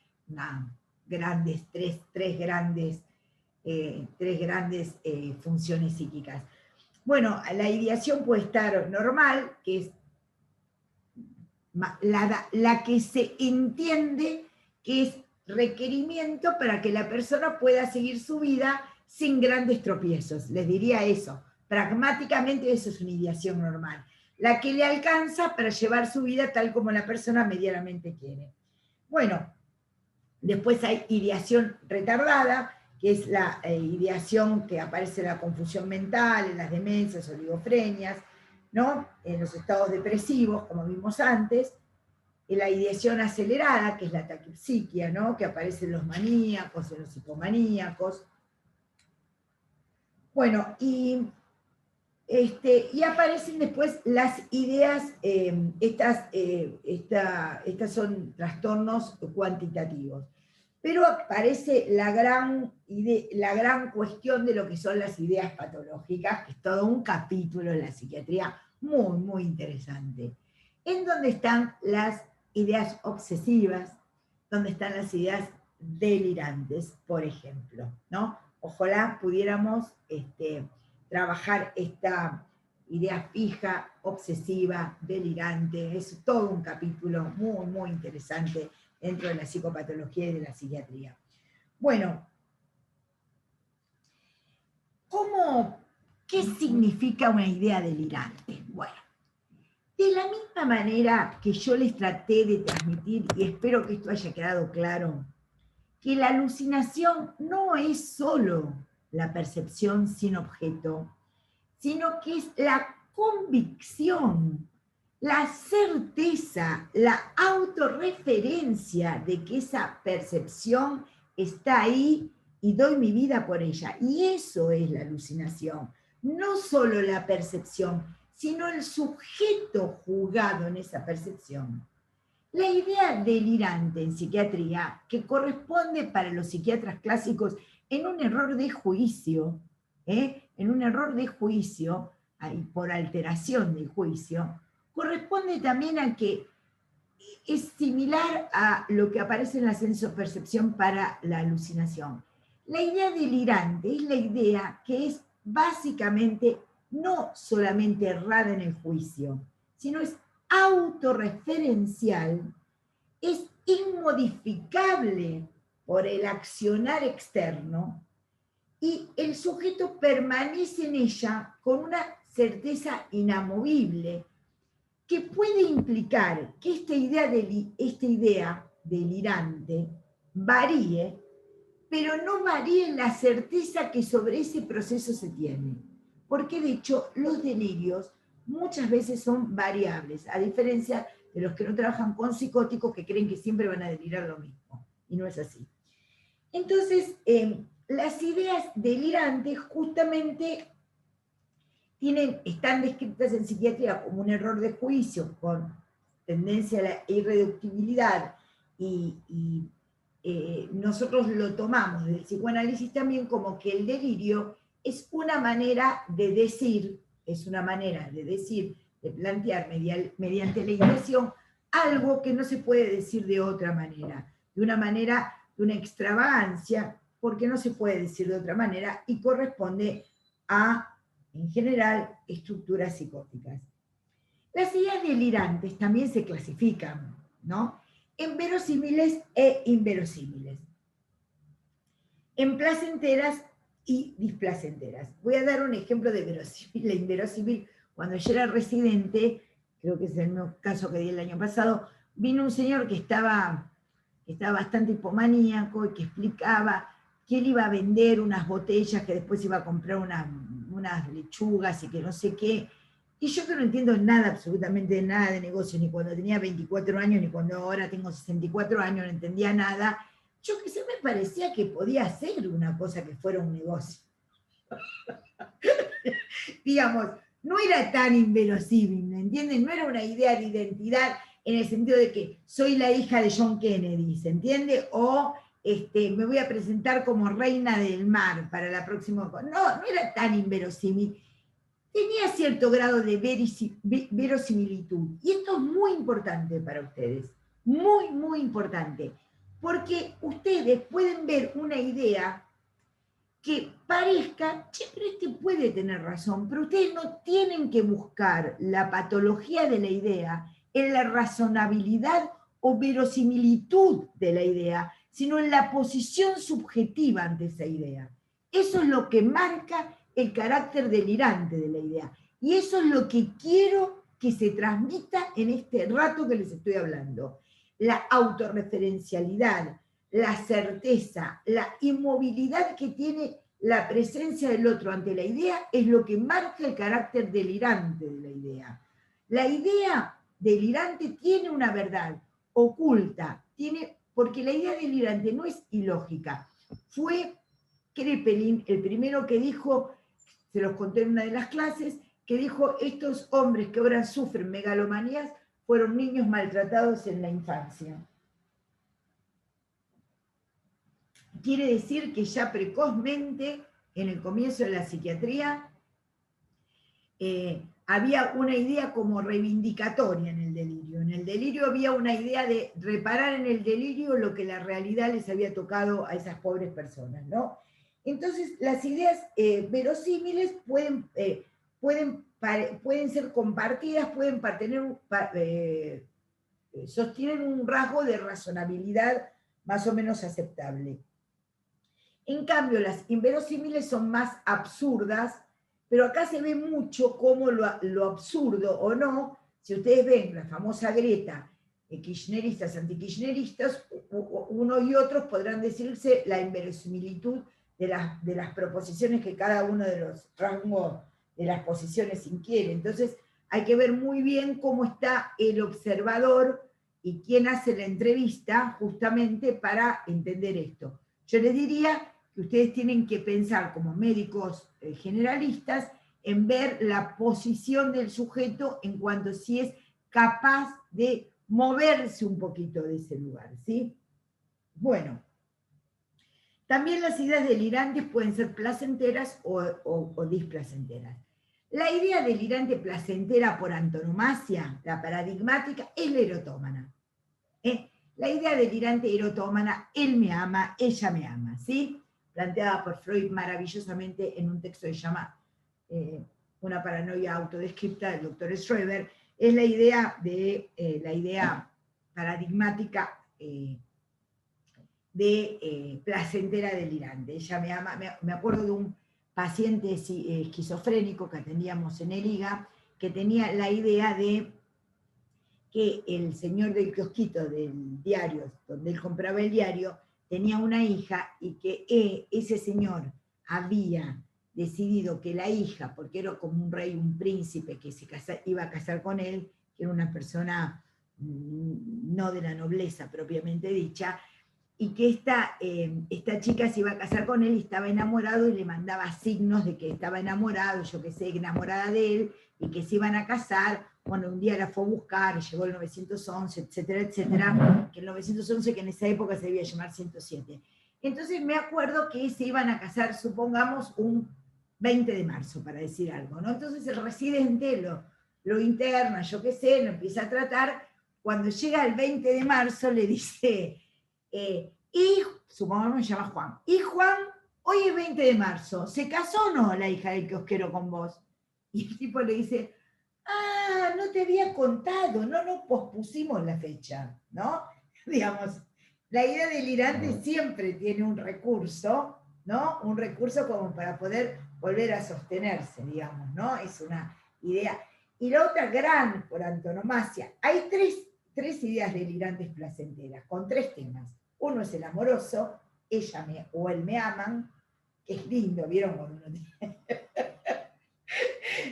Tres grandes funciones psíquicas. Bueno, la ideación puede estar normal, que es la que se entiende que es requerimiento para que la persona pueda seguir su vida sin grandes tropiezos. Les diría eso. Pragmáticamente eso es una ideación normal. La que le alcanza para llevar su vida tal como la persona medianamente quiere. Bueno, después hay ideación retardada, que es la ideación que aparece en la confusión mental, en las demencias, oligofrenias, ¿no? En los estados depresivos, como vimos antes. la ideación acelerada, que es la taquipsiquia, ¿no? Que aparece en los maníacos, en los hipomaníacos. Bueno, y aparecen después las ideas, estas son trastornos cuantitativos. Pero aparece la gran cuestión de lo que son las ideas patológicas, que es todo un capítulo en la psiquiatría muy, muy interesante, en donde están las ideas obsesivas, donde están las ideas delirantes, por ejemplo, ¿no? Ojalá pudiéramos trabajar esta idea fija, obsesiva, delirante, es todo un capítulo muy, muy interesante dentro de la psicopatología y de la psiquiatría. Bueno, ¿qué significa una idea delirante? Bueno, de la misma manera que yo les traté de transmitir, y espero que esto haya quedado claro, que la alucinación no es solo la percepción sin objeto, sino que es la convicción, la certeza, la autorreferencia de que esa percepción está ahí y doy mi vida por ella. Y eso es la alucinación. No solo la percepción, sino el sujeto juzgado en esa percepción. La idea delirante en psiquiatría, que corresponde para los psiquiatras clásicos en un error de juicio, por alteración del juicio, corresponde también a que es similar a lo que aparece en la sensopercepción para la alucinación. La idea delirante es la idea que es básicamente no solamente errada en el juicio, sino es autorreferencial, es inmodificable por el accionar externo, y el sujeto permanece en ella con una certeza inamovible, que puede implicar que esta idea delirante varíe, pero no varíe la certeza que sobre ese proceso se tiene. Porque de hecho los delirios muchas veces son variables, a diferencia de los que no trabajan con psicóticos que creen que siempre van a delirar lo mismo, y no es así. Entonces, las ideas delirantes justamente están descritas en psiquiatría como un error de juicio con tendencia a la irreductibilidad, y nosotros lo tomamos del psicoanálisis también como que el delirio es una manera de decir, de plantear mediante la ideación algo que no se puede decir de otra manera, de una extravagancia, porque no se puede decir de otra manera y corresponde a, en general, estructuras psicóticas. Las ideas delirantes también se clasifican, ¿no?, en verosímiles e inverosímiles, en placenteras y displacenteras. Voy a dar un ejemplo de verosímil e inverosímil. Cuando yo era residente, creo que es el mismo caso que di el año pasado, vino un señor que estaba bastante hipomaníaco y que explicaba que él iba a vender unas botellas, que después iba a comprar unas lechugas y que no sé qué. Y yo que no entiendo nada, absolutamente nada de negocio, ni cuando tenía 24 años, ni cuando ahora tengo 64 años, no entendía nada. Yo que sé, me parecía que podía ser una cosa que fuera un negocio. Digamos, no era tan inverosímil, ¿me entienden? No era una idea de identidad en el sentido de que soy la hija de John Kennedy, ¿se entiende? O me voy a presentar como reina del mar para la próxima. No era tan inverosímil. Tenía cierto grado de verosimilitud. Y esto es muy importante para ustedes. Muy, muy importante. Porque ustedes pueden ver una idea que parezca, che, pero puede tener razón, pero ustedes no tienen que buscar la patología de la idea en la razonabilidad o verosimilitud de la idea, sino en la posición subjetiva ante esa idea. Eso es lo que marca el carácter delirante de la idea. Y eso es lo que quiero que se transmita en este rato que les estoy hablando. La autorreferencialidad, la certeza, la inmovilidad que tiene la presencia del otro ante la idea es lo que marca el carácter delirante de la idea. La idea delirante tiene una verdad, oculta, porque la idea delirante no es ilógica. Fue Kraepelin el primero que dijo, se los conté en una de las clases, que dijo, estos hombres que ahora sufren megalomanías fueron niños maltratados en la infancia. Quiere decir que ya precozmente, en el comienzo de la psiquiatría, había una idea como reivindicatoria en el delirio. En el delirio había una idea de reparar en el delirio lo que la realidad les había tocado a esas pobres personas, ¿no? Entonces, las ideas verosímiles pueden ser compartidas, sostienen un rasgo de razonabilidad más o menos aceptable. En cambio, las inverosímiles son más absurdas, pero acá se ve mucho cómo lo absurdo o no, si ustedes ven la famosa grieta, kirchneristas, antikirchneristas, unos y otros podrán decirse la inverosimilitud de las proposiciones que cada uno de los rangos de las posiciones inquiere. Entonces, hay que ver muy bien cómo está el observador y quién hace la entrevista justamente para entender esto. Yo les diría que ustedes tienen que pensar como médicos generalistas en ver la posición del sujeto en cuanto a si es capaz de moverse un poquito de ese lugar, ¿sí? Bueno, también las ideas delirantes pueden ser placenteras o displacenteras. La idea delirante placentera por antonomasia, la paradigmática, es la erotómana. La idea delirante erotómana, él me ama, ella me ama, ¿sí? Planteada por Freud maravillosamente en un texto que se llama Una paranoia autodescripta del doctor Schroeder, es la idea paradigmática de placentera delirante. Ella me ama, me acuerdo de un paciente esquizofrénico que atendíamos en el IGA, que tenía la idea de que el señor del kiosquito del diario, donde él compraba el diario, tenía una hija y que ese señor había decidido que la hija, porque era como un rey, un príncipe que iba a casar con él, que era una persona no de la nobleza propiamente dicha, y que esta chica se iba a casar con él y estaba enamorado y le mandaba signos de que estaba enamorado, yo qué sé, enamorada de él, y que se iban a casar. Bueno, un día la fue a buscar, llegó el 911, etcétera, etcétera, que el 911 que en esa época se debía llamar 107. Entonces me acuerdo que se iban a casar, supongamos, un 20 de marzo, para decir algo, ¿no? Entonces el residente lo interna, yo qué sé, lo empieza a tratar. Cuando llega el 20 de marzo le dice, y supongamos que se llama Juan, y Juan, hoy es 20 de marzo, ¿se casó o no la hija del kiosquero con vos? Y el tipo le dice, ah, no te había contado, no pospusimos la fecha, ¿no? Digamos, la idea delirante siempre tiene un recurso, ¿no? Un recurso como para poder volver a sostenerse, digamos, ¿no? Es una idea. Y la otra gran, por antonomasia, hay tres ideas delirantes placenteras, con tres temas. Uno es el amoroso, ella o él me aman, que es lindo, ¿vieron? Cuando uno tiene...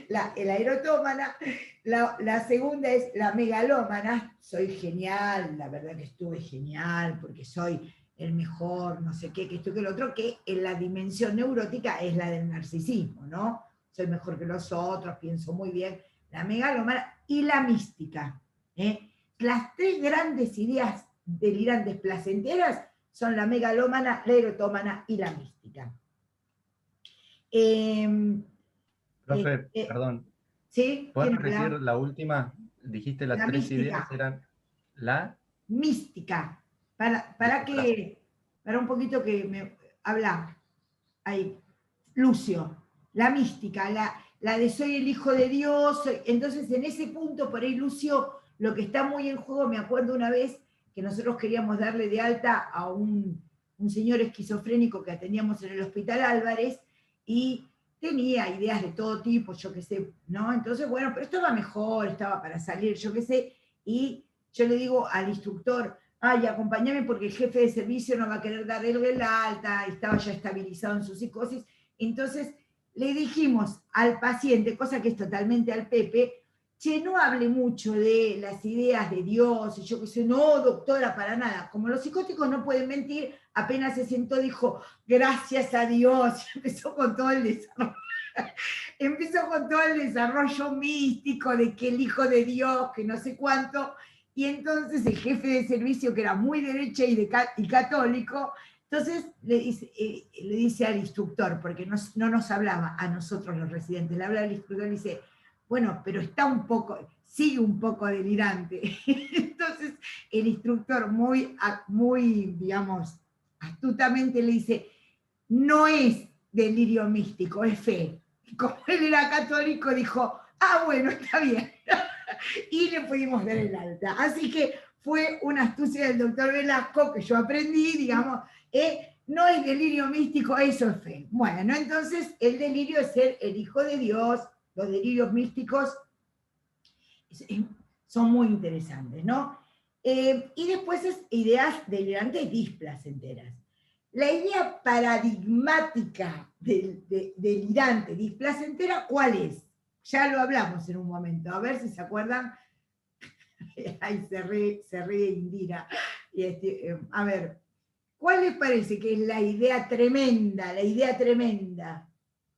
la erotómana. La segunda es la megalómana, soy genial, la verdad que estuve genial, porque soy el mejor, no sé qué, que esto que lo otro, que en la dimensión neurótica es la del narcisismo, ¿no? Soy mejor que los otros, pienso muy bien. La megalómana y la mística. Las tres grandes ideas delirantes placenteras son la megalómana, la erotómana y la mística. Profe, perdón. ¿Sí? ¿Puedes repetir la última? Dijiste las tres mística. Ideas eran la... Mística. Para un poquito que me habla ahí, Lucio. La mística, la de soy el hijo de Dios. Entonces, en ese punto, por ahí, Lucio, lo que está muy en juego, me acuerdo una vez que nosotros queríamos darle de alta a un señor esquizofrénico que atendíamos en el Hospital Álvarez, y tenía ideas de todo tipo, yo qué sé, ¿no? Entonces, bueno, pero estaba mejor, estaba para salir, yo qué sé, y yo le digo al instructor, ay, acompáñame porque el jefe de servicio no va a querer darle el alta, estaba ya estabilizado en su psicosis. Entonces le dijimos al paciente, cosa que es totalmente al Pepe, che, no hable mucho de las ideas de Dios, y yo que sé, no, doctora, para nada. Como los psicóticos no pueden mentir, apenas se sentó, dijo, gracias a Dios, empezó con todo el desarrollo. Empezó con todo el desarrollo místico de que el Hijo de Dios, que no sé cuánto, y entonces el jefe de servicio, que era muy derecha y católico, entonces le dice al instructor, porque no nos hablaba a nosotros los residentes, le habla al instructor y dice, bueno, pero sigue un poco delirante. Entonces el instructor muy, digamos, astutamente le dice, no es delirio místico, es fe. Y como él era católico, dijo, bueno, está bien. Y le pudimos dar el alta. Así que fue una astucia del doctor Velasco que yo aprendí, digamos, no es delirio místico, eso es fe. Bueno, entonces el delirio es ser el Hijo de Dios, los delirios místicos son muy interesantes, ¿no? Y después es ideas delirantes displacenteras. La idea paradigmática delirante displacentera, ¿cuál es? Ya lo hablamos en un momento, a ver si se acuerdan. Ay, se ríe Indira. A ver, ¿cuál les parece que es la idea tremenda? La idea tremenda.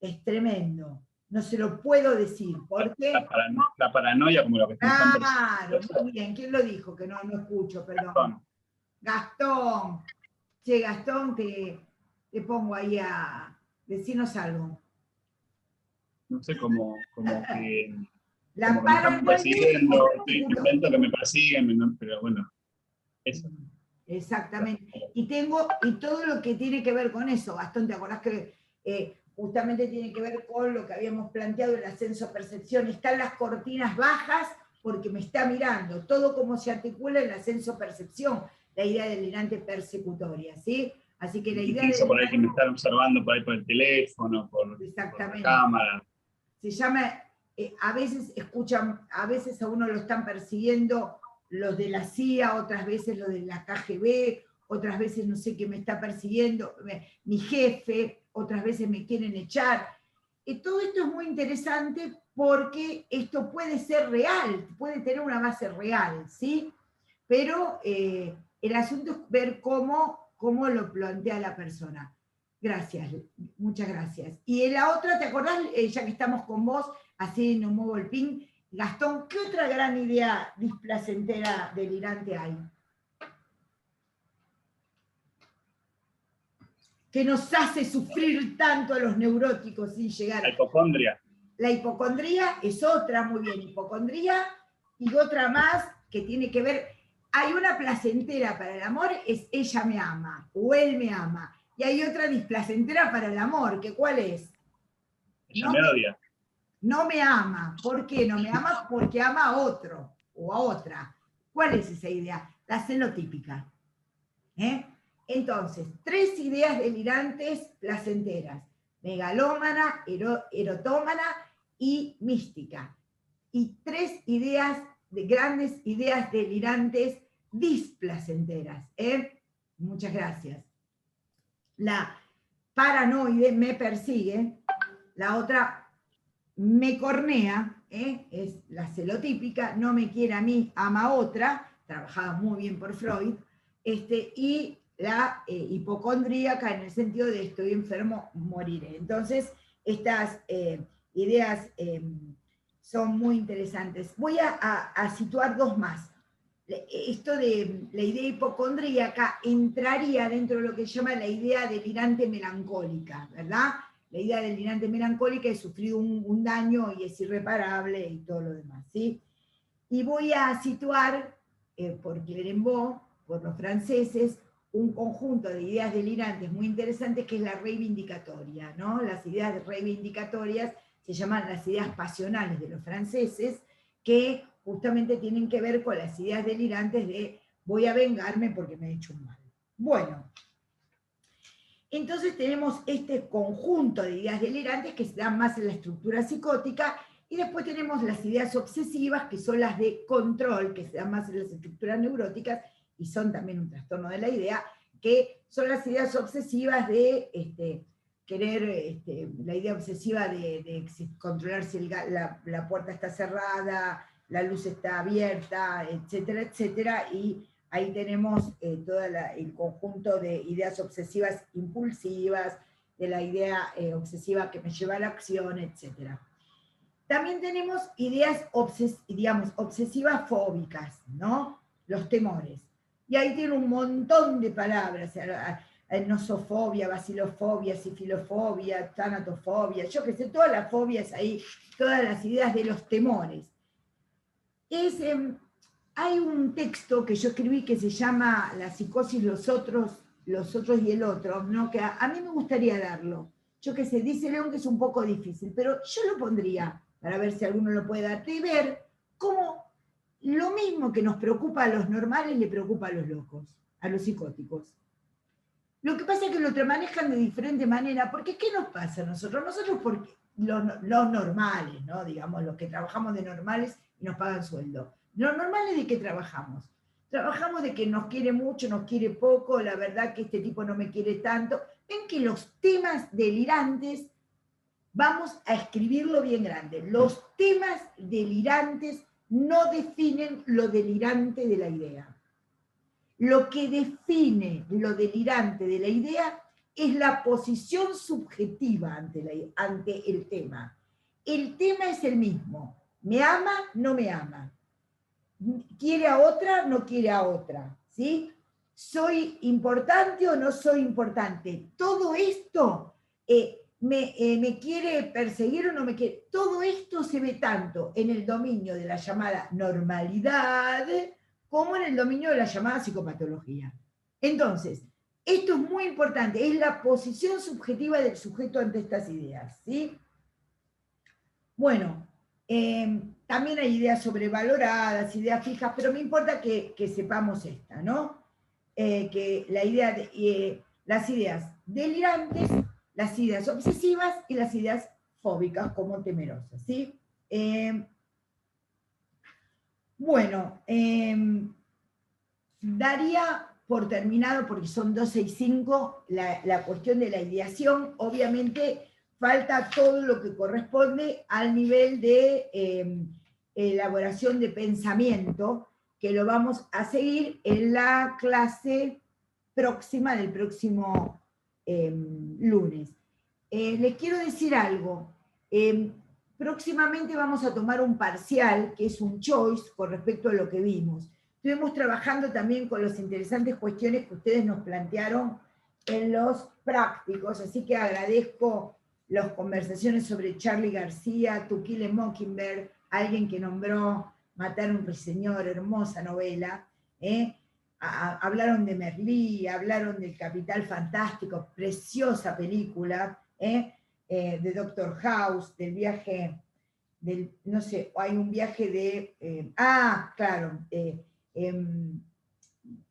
Es tremendo. No se lo puedo decir. ¿Por qué? La paranoia, como lo que están. Claro, muy bien. ¿Quién lo dijo? Que no escucho, perdón. Gastón. Che, Gastón, te pongo ahí a decirnos algo. No sé, como que... La como que me están persiguiendo, intento que me persiguen, pero bueno, eso. Exactamente. Y todo lo que tiene que ver con eso, Gastón, ¿te acordás que justamente tiene que ver con lo que habíamos planteado, el ascenso-percepción? Están las cortinas bajas porque me está mirando, todo como se articula en el ascenso-percepción, la idea delirante persecutoria, ¿sí? Así que la idea pienso por ahí que me están observando por ahí por el teléfono, por la cámara. Se llama, a veces a uno lo están persiguiendo los de la CIA, otras veces los de la KGB, otras veces no sé qué me está persiguiendo, mi jefe, otras veces me quieren echar. Todo esto es muy interesante porque esto puede ser real, puede tener una base real, ¿sí? Pero el asunto es ver cómo lo plantea la persona. Gracias, muchas gracias. Y la otra, ¿te acordás, ya que estamos con vos, así no muevo el pin, Gastón, ¿qué otra gran idea displacentera delirante hay? Que nos hace sufrir tanto a los neuróticos sin llegar. La hipocondria. La hipocondría es otra, muy bien, hipocondría, y otra más que tiene que ver, hay una placentera para el amor, es ella me ama, o él me ama, y hay otra displacentera para el amor, que ¿cuál es? Ella me odia. No me ama. ¿Por qué no me ama? Porque ama a otro o a otra. ¿Cuál es esa idea? La celotípica. Entonces, 3 ideas delirantes placenteras: megalómana, erotómana y mística. Y 3 grandes ideas delirantes displacenteras. Muchas gracias. La paranoide me persigue, la otra me cornea, es la celotípica, no me quiere a mí, ama a otra, trabajada muy bien por Freud, y la hipocondríaca en el sentido de estoy enfermo, moriré. Entonces, estas ideas son muy interesantes. Voy a situar 2 más. Esto de la idea hipocondríaca entraría dentro de lo que se llama la idea delirante melancólica, ¿verdad? La idea delirante melancólica es sufrido un daño y es irreparable y todo lo demás, ¿sí? Y voy a situar, por Clérenbault, por los franceses, un conjunto de ideas delirantes muy interesantes que es la reivindicatoria, ¿no? Las ideas reivindicatorias se llaman las ideas pasionales de los franceses, que justamente tienen que ver con las ideas delirantes de voy a vengarme porque me he hecho un mal. Bueno, entonces tenemos este conjunto de ideas delirantes que se dan más en la estructura psicótica, y después tenemos las ideas obsesivas, que son las de control, que se dan más en las estructuras neuróticas, y son también un trastorno de la idea, que son las ideas obsesivas de querer, la idea obsesiva de controlar si la puerta está cerrada, la luz está abierta, etcétera, etcétera, y ahí tenemos todo el conjunto de ideas obsesivas impulsivas, de la idea obsesiva que me lleva a la acción, etcétera. También tenemos ideas obsesivas fóbicas, ¿no? Los temores. Y ahí tiene un montón de palabras, nosofobia, bacilofobia, sifilofobia, tanatofobia, yo qué sé, todas las fobias ahí, todas las ideas de los temores. Hay un texto que yo escribí que se llama La psicosis, los otros y el otro, ¿no? Que a mí me gustaría darlo. Yo qué sé, dice León que es un poco difícil, pero yo lo pondría, para ver si alguno lo puede dar, de ver cómo lo mismo que nos preocupa a los normales le preocupa a los locos, a los psicóticos. Lo que pasa es que lo manejan de diferente manera, porque ¿qué nos pasa a nosotros? Nosotros, porque los normales, ¿no? Digamos, los que trabajamos de normales y nos pagan sueldo. Los normales, ¿de qué trabajamos? Trabajamos de que nos quiere mucho, nos quiere poco, la verdad que este tipo no me quiere tanto. Ven que los temas delirantes, vamos a escribirlo bien grande, los temas delirantes no definen lo delirante de la idea. Lo que define lo delirante de la idea es la posición subjetiva ante el tema. El tema es el mismo. ¿Me ama? No me ama. ¿Quiere a otra? No quiere a otra. ¿Sí? ¿Soy importante o no soy importante? Todo esto, ¿me quiere perseguir o no me quiere? Todo esto se ve tanto en el dominio de la llamada normalidad, como en el dominio de la llamada psicopatología. Entonces, esto es muy importante, es la posición subjetiva del sujeto ante estas ideas, ¿sí? Bueno, también hay ideas sobrevaloradas, ideas fijas, pero me importa que sepamos esta, ¿no? Que la idea de, las ideas delirantes, las ideas obsesivas y las ideas fóbicas como temerosas, ¿sí? Bueno, daría por terminado, porque son 12 y 5, la cuestión de la ideación. Obviamente falta todo lo que corresponde al nivel de elaboración de pensamiento, que lo vamos a seguir en la clase próxima, del próximo lunes. Les quiero decir algo. Próximamente vamos a tomar un parcial, que es un choice, con respecto a lo que vimos. Estuvimos trabajando también con las interesantes cuestiones que ustedes nos plantearon en los prácticos, así que agradezco las conversaciones sobre Charlie García, To Kill a Mockingbird, alguien que nombró Matar a un ruiseñor, hermosa novela. Hablaron de Merlí, hablaron del Capital Fantástico, preciosa película, de Doctor House, del viaje, no sé, hay un viaje de, claro,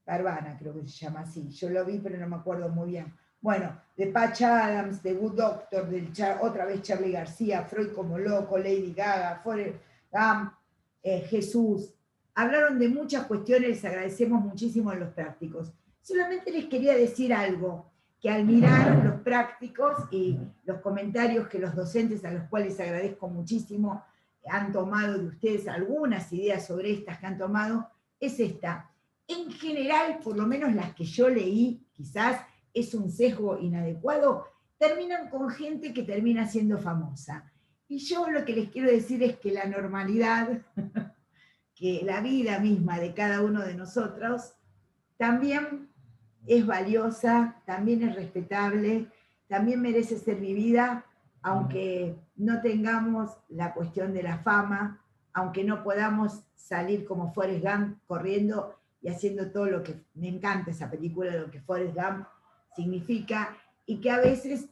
Barbana creo que se llama así, yo lo vi pero no me acuerdo muy bien. Bueno, de Patch Adams, de Good Doctor, otra vez Charlie García, Freud como loco, Lady Gaga, Forrest Gump, Jesús. Hablaron de muchas cuestiones, les agradecemos muchísimo a los prácticos. Solamente les quería decir algo, que al mirar los prácticos y los comentarios que los docentes, a los cuales agradezco muchísimo, han tomado de ustedes algunas ideas sobre estas que han tomado, es esta. En general, por lo menos las que yo leí, quizás es un sesgo inadecuado, terminan con gente que termina siendo famosa. Y yo lo que les quiero decir es que la normalidad, que la vida misma de cada uno de nosotros, también es valiosa, también es respetable, también merece ser vivida, aunque no tengamos la cuestión de la fama, aunque no podamos salir como Forrest Gump corriendo y haciendo todo lo que, me encanta esa película, lo que Forrest Gump significa, y que a veces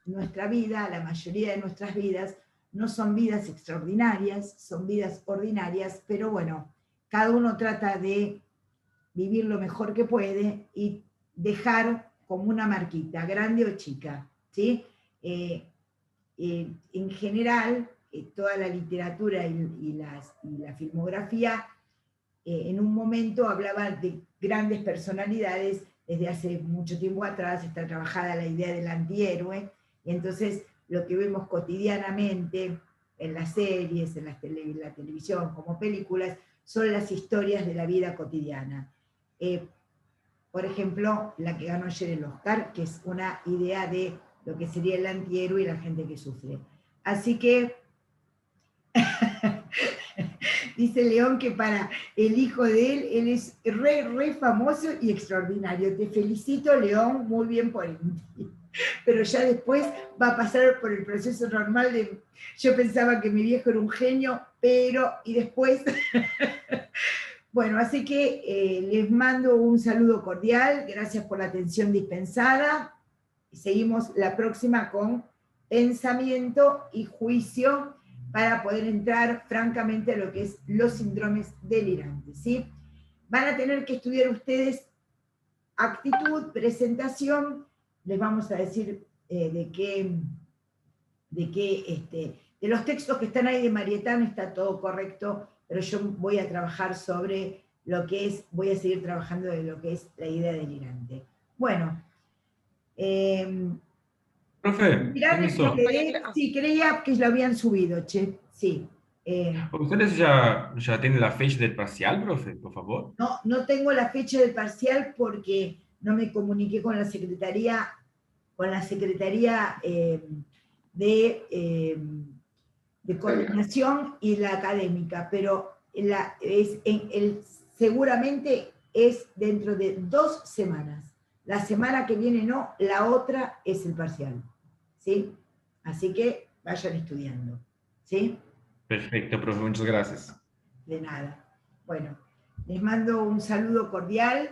nuestra vida, la mayoría de nuestras vidas, no son vidas extraordinarias, son vidas ordinarias, pero bueno, cada uno trata de vivir lo mejor que puede y dejar como una marquita, grande o chica, ¿sí? En general, toda la literatura y la filmografía, en un momento hablaba de grandes personalidades. Desde hace mucho tiempo atrás está trabajada la idea del antihéroe, Y entonces lo que vemos cotidianamente en las series, en la televisión, como películas, son las historias de la vida cotidiana. Por ejemplo, la que ganó ayer el Oscar, que es una idea de lo que sería el antihéroe y la gente que sufre. Así que, dice León que para el hijo de él es re famoso y extraordinario. Te felicito, León, muy bien por él. Pero ya después va a pasar por el proceso normal de, yo pensaba que mi viejo era un genio, pero, y después, bueno, así que les mando un saludo cordial, gracias por la atención dispensada, y seguimos la próxima con pensamiento y juicio, para poder entrar francamente a lo que es los síndromes delirantes, ¿sí? Van a tener que estudiar ustedes actitud, presentación, les vamos a decir de los textos que están ahí de Marietán está todo correcto, pero yo voy a trabajar sobre lo que es, voy a seguir trabajando de lo que es la idea delirante. Bueno. Profe, Sí, creía que lo habían subido, che, sí. ¿Ustedes ya tienen la fecha del parcial, profe, por favor? No tengo la fecha del parcial porque no me comuniqué con la secretaría de coordinación y la académica, pero seguramente es dentro de 2 semanas. La semana que viene no, la otra es el parcial, ¿sí? Así que vayan estudiando, ¿sí? Perfecto, profe, muchas gracias. De nada. Bueno, les mando un saludo cordial.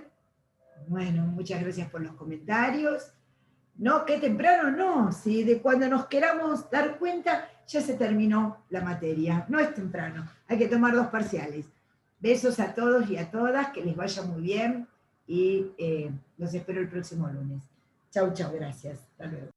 Bueno, muchas gracias por los comentarios. No, qué temprano no, si de cuando nos queramos dar cuenta ya se terminó la materia. No es temprano, hay que tomar 2 parciales. Besos a todos y a todas, que les vaya muy bien y los espero el próximo lunes. Chau, chau, gracias. Hasta luego.